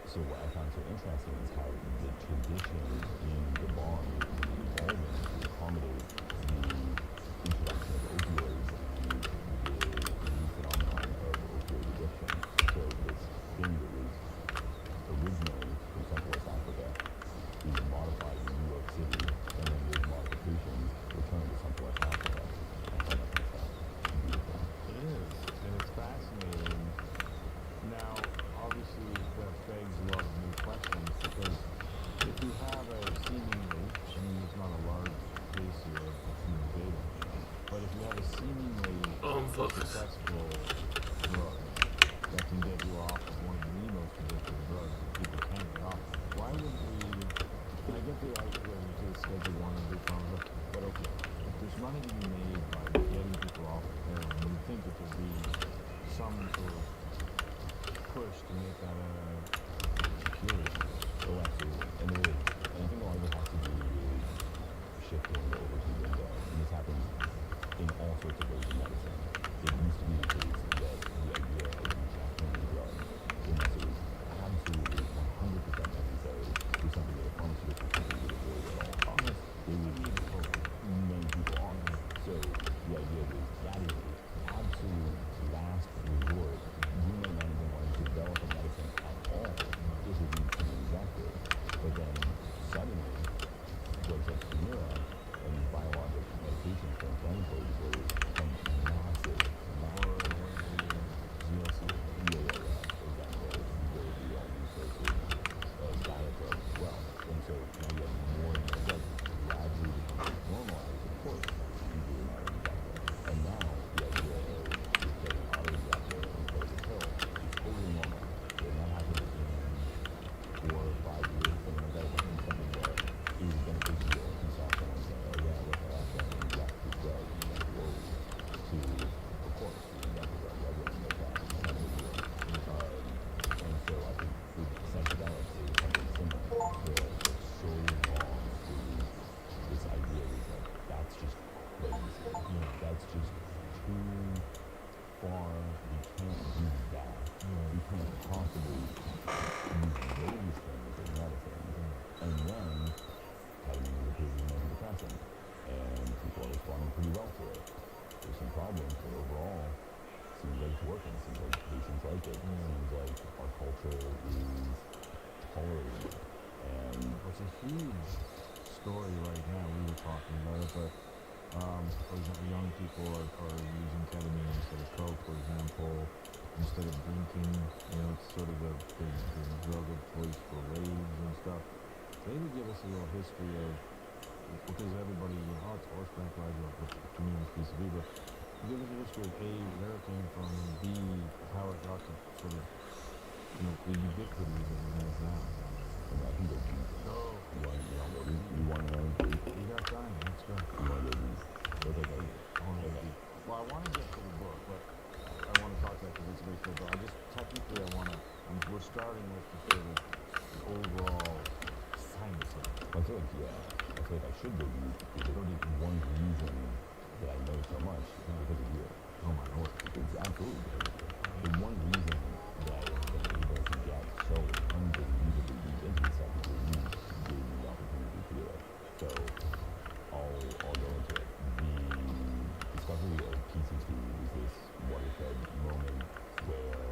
so what I found so interesting is how the tradition in Gabon is evolving to accommodate the introduction of opioids and the new phenomenon of opioid addiction. So this thing that was originally from Central West Africa is modified in New York City, and then those modifications return to Central West Africa. I find that kind of stuff beautiful. It is, and it's fascinating. Now, obviously, that begs a lot of new questions, because if you have a seemingly, I mean, it's not a large case here of human data, but if you have a seemingly successful drug that can get you off of one of the most addictive drugs that people can't get off, why would we, and I get the idea to the Schedule 1 and big pharma, but okay, if there's money to be made by getting people off of heroin, you would think that there'd be some sort of push to make that a security. Oh, absolutely. And there is. And I think a lot of it has to do with shifting over to window. And this happens in all sorts of ways in medicine. It used to be the case that the idea of injecting the drug, unless it was absolutely 100% necessary, was something that a pharmaceutical company would avoid at all costs. They would put many people on it. So the idea was that is the absolute last resort. You may not even want to develop a medicine at all if it needs to be injected. But then suddenly, drugs like Humira and biologic medications for inflammatory disorders become massive, those things as medicines. And then ketamine is approved as an antidepressant, and people are responding pretty well to it. There's some problems, but overall, seems like it's working. Seems like patients like it. Seems like our culture is tolerating it. And It's a huge story right now. We were talking about it, but for example, young people are using ketamine instead of coke, for example, instead of drinking. You know, it's sort of the drug of choice for raves and stuff. Maybe give us a little history of, because everybody, you know, it's horse tranquilizer, but to me it's PCP, but give us a history of A, where it came from, and B, how it got to sort of, you know, the ubiquity that it has now. I think they're deep. Oh, You want to know deep? we got time. Let's go. You want to go deep? It's okay. Okay. Well, I want to get to the book, but I want to talk to that because it's a great story. But I just technically I want to. We're starting with the sort of the overall science of it. I feel like, I feel like I should go deep because one reason that I know so much is because of you. Oh my lord! It's absolutely because of you. The one reason that I've been able to get so unbelievably deep into this stuff is that you gave me the opportunity to do it. So I'll go into it. The discovery of PCP was this watershed moment where,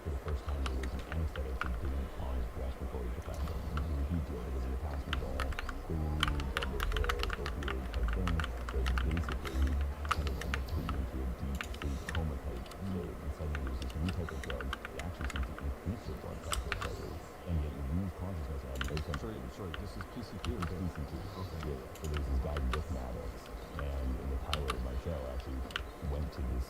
for the first time, there was an anesthetic that didn't cause respiratory depression. And this was a huge deal because in the past it was all food, opioid type thing, that basically kind of almost put you into a deep sleep coma type state. And suddenly there's this new type of drug that actually seems to increase your blood pressure slightly, and yet you lose consciousness and have no symptoms. Sorry. This is PCP. It's PCP. Okay. Yeah. So there's this guy, Rick Maddox, and in the pilot of my show, I actually went to this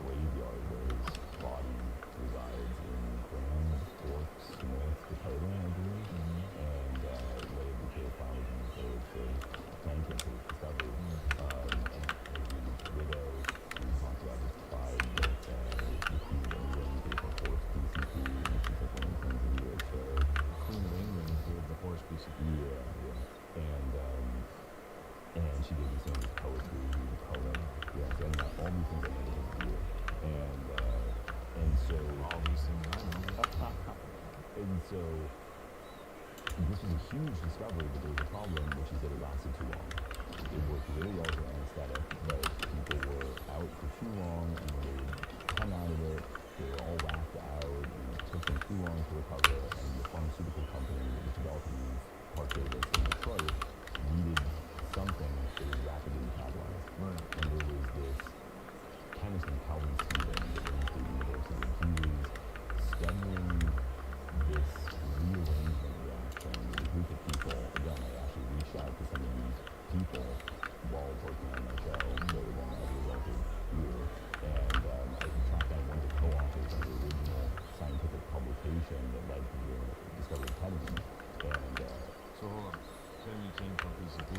graveyard where his body resides in Grand Forks, North Dakota, I believe. And later became founded in the Franklin for his discovery. And his widow, who talked about his pride that the Queen of England gave her horse PCP, and she's like one of the things in the US. Queen of England gave the horse PCP. Yeah. And she gave these things as poetry, he was a poet. Yeah, so anyhow, all these things I know because of you. And so All these things I know. and so this was a huge discovery, but there was a problem, which is that it lasted too long. It worked really well as an anesthetic, but people were out for too long, and when they would come out of it, they were all whacked out, and it took them too long to recover, and the pharmaceutical company that was developing these Park Davis in Detroit needed something that was rapidly metabolized. Right. And there was this chemist named Calvin Stephen that went to university, and he was studying this rearrangement reaction with a group of people. Again, I actually reached out to some of these people while working on my show, so then as a result of you, and I tracked down one of the co-authors of the original scientific publication that led to the discovery of ketamine. And So hold on. Ketamine came from PCP?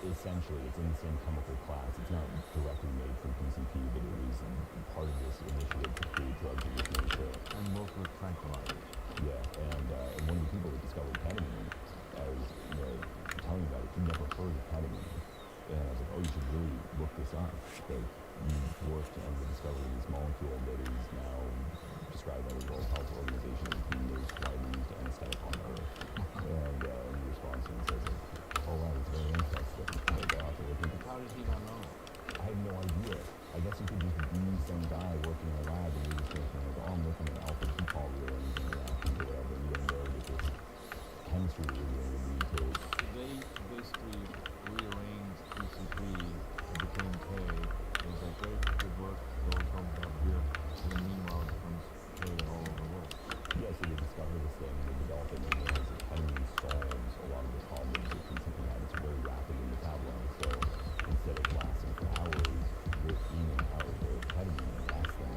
essentially, it's in the same chemical class. It's not directly made from PCP, but it was part of this initiative to create drugs of this nature. And both were tranquilizers. Yeah, and one of the people that discovered ketamine, I was telling me about it, he'd never heard of ketamine. And I was like, oh, you should really look this up. Like, you worked on the discovery of this molecule that is now described by the World Health Organization as the most widely used anesthetic on Earth. And in response to it, says, like, oh wow, it's very interesting. Like, I'll have to look into it. How did he not know? I had no idea. I guess you could just be some guy working in a lab and you're just thinking like, oh, I'm looking at alpha ketol rearranging reactions or whatever, and you don't know that this chemistry that you're going to lead to. They basically rearranged PCP, it became K. It was like, great, good work, it all comes out here. And then meanwhile, it becomes K all over the world. Yeah, so they discovered this thing, they developed it, and they realized that ketamine solves a lot of the problems that PCP had. It's very rapidly metabolized, so instead of lasting for hours, you're in and out of ketamine in less than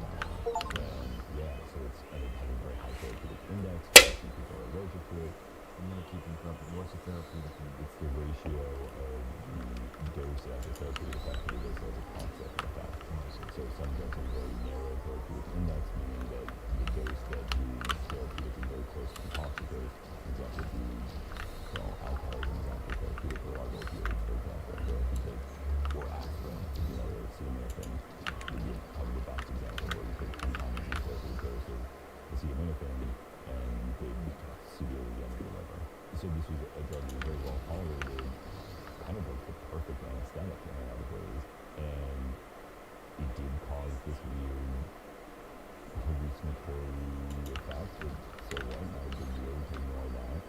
said this was a drug that was very well tolerated, kind of like the perfect anesthetic in a lot of ways, and it did cause this weird hallucinatory effect, but so what, not a big deal to ignore that.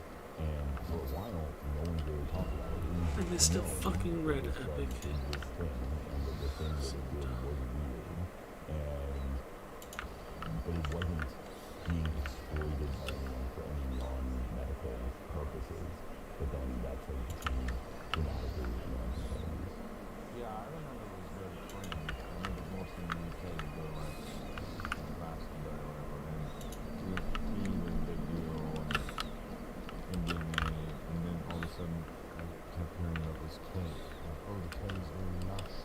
And for a while, no one really talked about it. And they still fucking read this drug Epic. did this thing, and the thing that it did was weird, but it wasn't being exploited by anyone for any non-medical purposes. But then that started to change dramatically in the 1970s. Yeah, I remember it was very funny. I remember mostly in the UK, you go like Glastonbury or whatever, and TST was a big deal, and MDMA, and then all of a sudden I kept hearing about this K. Like, oh, the K is very lush.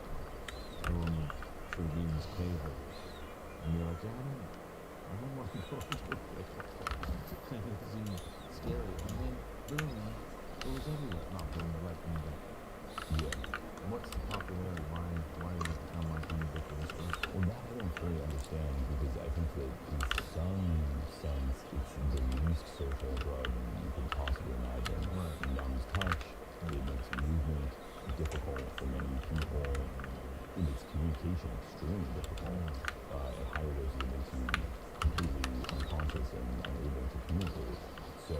Everyone should have been this K holders. And you're like, yeah, I don't want to go to it. And it seemed scary. And then, boom, it was everywhere. Not boom, but like, Yeah. what's the popularity? Why did it become like an ubiquitous thing? Well, that I don't fully understand, because I think that in some sense it's the least social drug you could possibly imagine. Right. It numbs touch, it makes movement difficult for many people, it makes communication extremely difficult. At higher doses it makes you completely unconscious and unable to communicate. So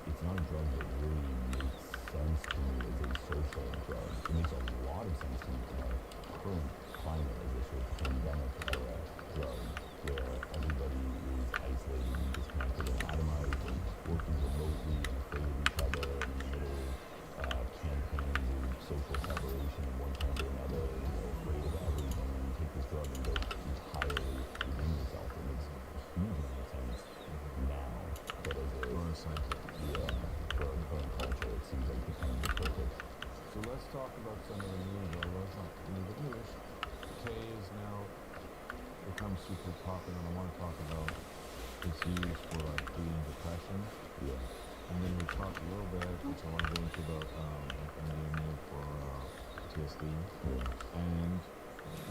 it's not a drug that really makes sense to me as a social drug. It makes a lot of sense to me in our current climate as a sort of pandemic era drug, where everybody is isolated and disconnected and atomized and working remotely and afraid of each other and in the middle of campaigns of social separation of one kind or another, and afraid of everything. And you take this drug and go entirely within yourself. It makes a huge amount of sense now, but as a for our current culture, it seems like it's kind of the perfect. So let's talk about some of the news, although it's not any of the news. K is now become super popular, and I want to talk about its use for like treating depression. Yeah. And then we talked a little bit, which I want to go into about like MDMA for PTSD. Yeah. And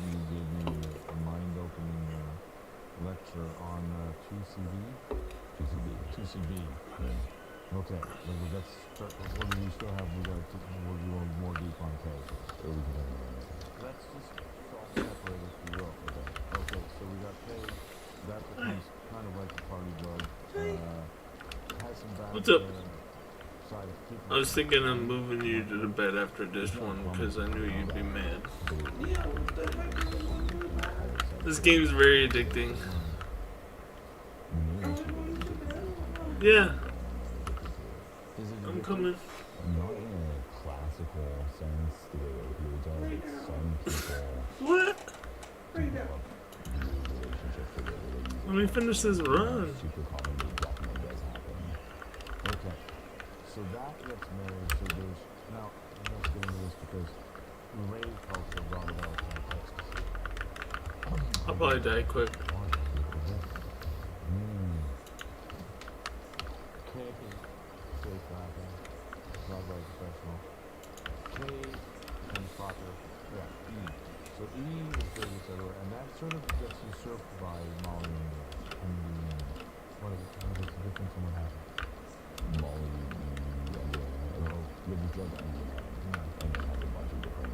you gave me a mind-opening lecture on 2CB. 2CB. Yeah. Okay, let's start. What do we still have? We'll go more deep on K. Or we can have another. Let's just separate if you will. Okay, so we got K. That becomes kind of like a party drug. Has some bad What's up? side effects. I was thinking of moving you to the bed after this one because I knew you'd be mad. This game's very addicting. Yeah, I'm coming. Not in a classical sense, the way opioids are, but some people What? develop weird relationships with it, where they use it. Let me finish this run. Super common, but it definitely does happen. Okay, so that gets married. So there's now. Let's get into this because the rave culture brought it out in Texas. I'll probably die quick. Safe rapping, not very professional. K becomes popular. Yeah, E. So E is famous everywhere, and that sort of gets usurped by Molly and what is the difference in what happened? Molly, MDMA, this drug MDMA, and then have a bunch of different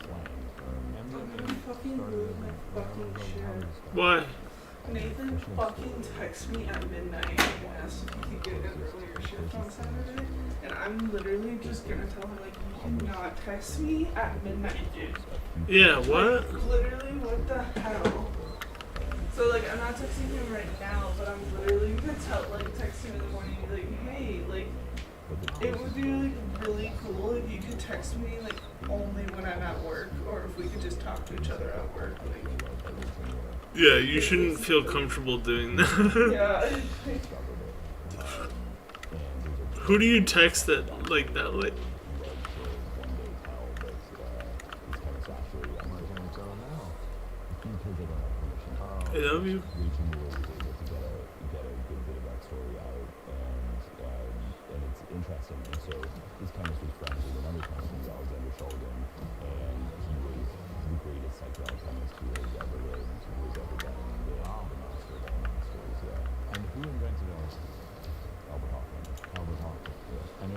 slang terms. MDMA started as a Why? Nathan fucking texted me at midnight and asked if he could get an earlier shift on Saturday. And I'm literally just gonna tell him, like, you cannot text me at midnight, dude. Yeah, what? Like, literally, what the hell? So, like, I'm not texting him right now, but I'm literally gonna text him in the morning and be like, hey, like, it would be, like, really cool if you could text me, like, only when I'm at work, or if we could just talk to each other at work, like. Yeah, you shouldn't feel comfortable doing that. Yeah. Who do you text that like that? Like, I love you. Interesting, and so this chemist was friends with another chemist named Alexander Shulgin, and he was the greatest psychedelic chemist who has ever lived, who has ever been the master of all masters, yeah. And who invented LSD? Albert Hoffman. Yeah. And it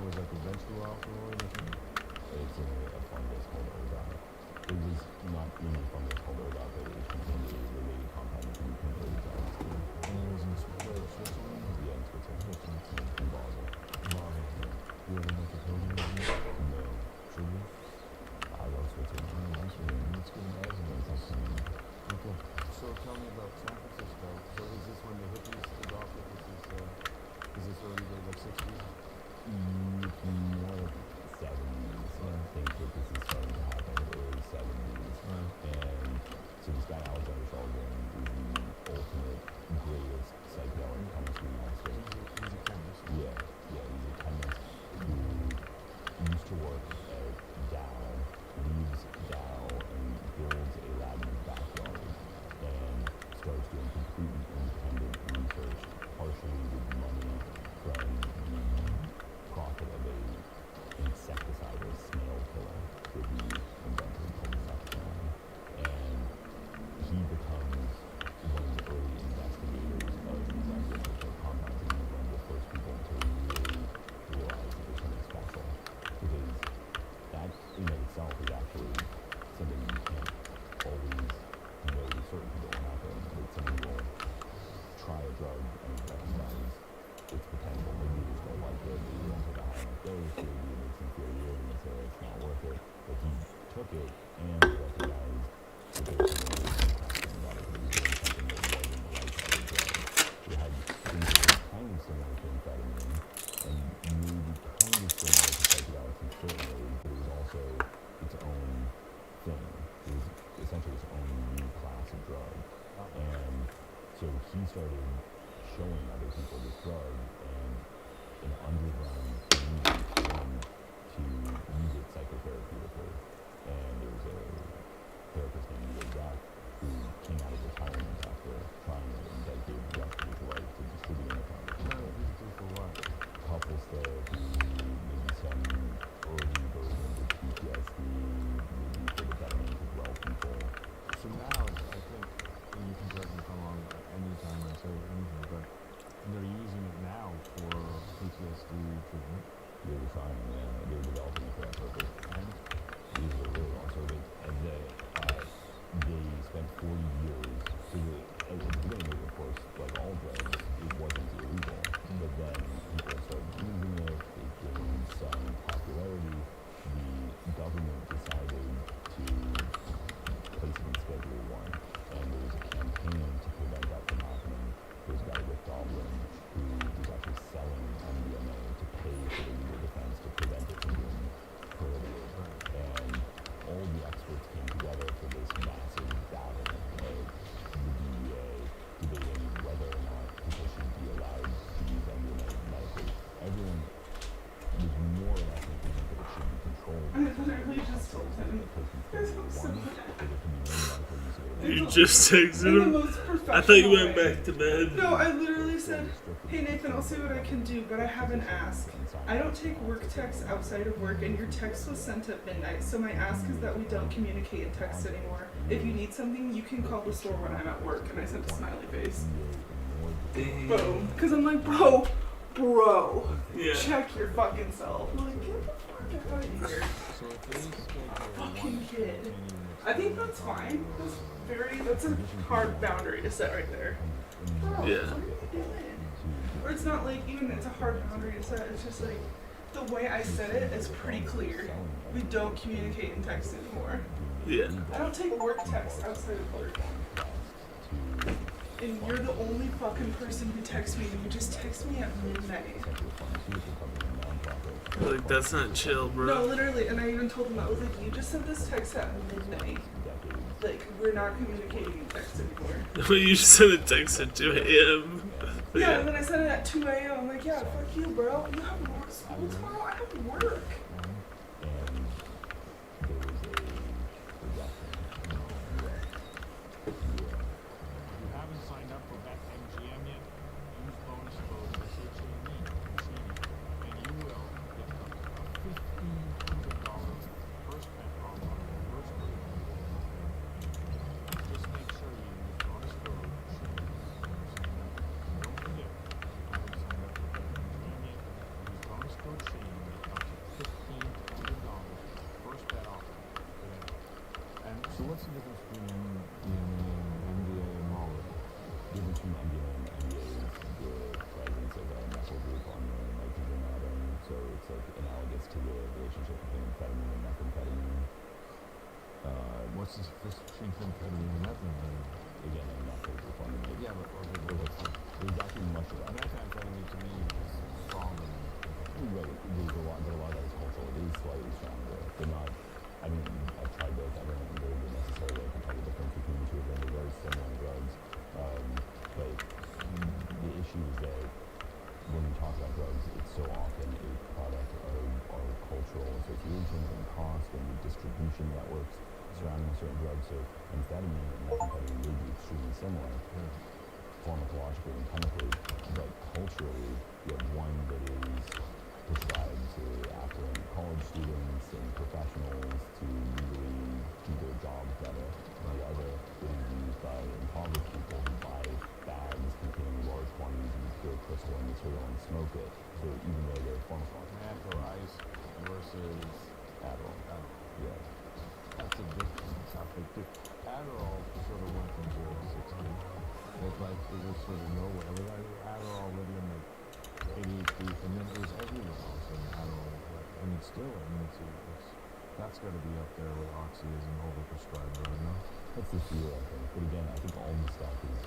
about San Francisco. So is this when the hippies adopted? Is this early days, like 60s? It's more like 70s. I think that this is starting to happen in the early 70s. And so this guy, Alexander Shulgin, is the ultimate greatest psychedelic chemist in the United States. He's a chemist. Yeah, he's a chemist who used to work at Dow, leaves Dow, and builds a lab in his backyard, and starts doing completely independent research, partially with money from the profit of a insecticide, or snail killer, that he invented called Nextran. And he becomes one of the early investigators of these environmental compounds, and he's one of the first people to really realize that there's something special. Because that in and of itself is actually something you can't always know with certainty that will happen. That somebody will try a drug and recognize its potential. Maybe they just don't like it, maybe they don't take a high enough dose, maybe it makes them feel weird and they say it's not worth it. But he took it and recognized that there was something really interesting about it, that he was doing something that wasn't like other drugs. It had things that were kind of similar to amphetamine, and maybe kind of similar to psychedelics in certain ways, but it was also its own thing. It was essentially its own new class of drug. And so he started showing other people this drug, and an underground community formed to use it psychotherapeutically. And there was a therapist named Ray Beck who came out of retirement after trying it and dedicated the rest of his life to distributing it to other people. For what? Couples therapy, maybe some early versions of PTSD, maybe for the betterment of well people. So now, I think, and you can correct me if I'm wrong anytime I say anything, but they're using it now for PTSD treatment. They were trying, they were developing it for that purpose. And these were really long. So they spent 40 years. So at the beginning, of course, like all drugs, it wasn't illegal. But then people started using it. It gained some popularity. The government decided to place it in Schedule 1. And there was a campaign to prevent that from happening. There was a guy, Rick Doblin, who was actually selling MDMA to pay for the legal defense to prevent it from being prohibited. And all the experts came together for this massive battle of the DEA debating whether or not people should be allowed to use MDMA medically. Everyone was more or less in agreement that it should be controlled. I literally just told him. You just texted him? I thought you went back to bed. No, I literally said, hey Nathan, I'll see what I can do, but I have an ask. I don't take work texts outside of work, and your text was sent at midnight, so my ask is that we don't communicate in text anymore. If you need something, you can call the store when I'm at work, and I sent a smiley face. Boom. Because I'm like, bro, yeah. Check your fucking self. Like, get the fuck out of here. Fucking kid. I think that's fine. That's a hard boundary to set right there. Bro, Yeah. what are you doing? Or it's not like even it's a hard boundary to set, it's just like the way I said it is pretty clear. We don't communicate in text anymore. Yeah. I don't take work texts outside of work. And you're the only fucking person who texts me, and you just text me at midnight. Like, that's not chill, bro. No, literally, and I even told him, I was like, you just sent this text at midnight. Like, we're not communicating in text anymore. You just sent a text at 2 a.m. Yeah, and then I sent it at 2 a.m. I'm like, yeah, fuck you, bro. You have more school tomorrow? I have work. So what's the difference between MDMA and MDA and MALA? The difference between MDMA and MDA is the presence of a methyl group on the nitrogen atom, so it's like analogous to the relationship between amphetamine and methamphetamine. What's the difference between amphetamine and methamphetamine? again, I'm not going to fund it. Yeah, but okay, It was actually much less. methamphetamine to me is stronger than Right, there's a lot, but a lot of that is cultural. It is slightly stronger. They're not, I mean, I've tried both. I don't know the necessarily I can tell the difference between the two of them. They're very similar drugs. But the issue is that when we talk about drugs, it's so often a product of our cultural associations and cost and the distribution networks surrounding certain drugs. So amphetamine and methamphetamine may be extremely similar, pharmacologically and chemically, but culturally, you have one that is prescribed to affluent college students and professionals to really do their jobs better. The other that is used by impoverished people who buy bags containing large quantities of pure crystalline material and smoke it. So even though they're pharmacological, meth or ice versus Adderall. Yeah. that's a different topic. Adderall sort of went from 0 to 60. It's like it was sort of nowhere. But Adderall, Lithium, like ADHD, and then it was everywhere all of a sudden. Adderall, and it's still, I mean, it's that's got to be up there with Oxy as an overprescribed drug, no? That's the fear, I think. But again, I think all this stuff is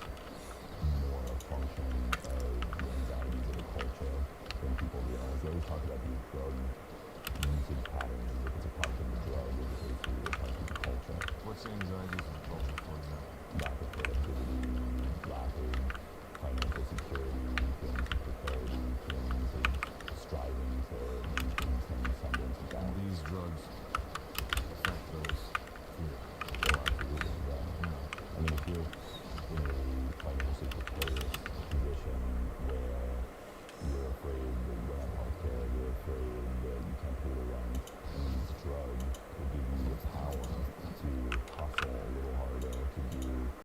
more a function of the anxieties of the culture than people realize. They always talk about these drug usage patterns as if it's a product of the drug as opposed to a product of the culture. What's the anxieties of the culture, for example? Lack of productivity, lack of financial security, feelings of precarity, feelings of striving to maintain some semblance of And balance. these drugs affect those fears. Oh, absolutely, yeah. I mean, if you're in a financially precarious position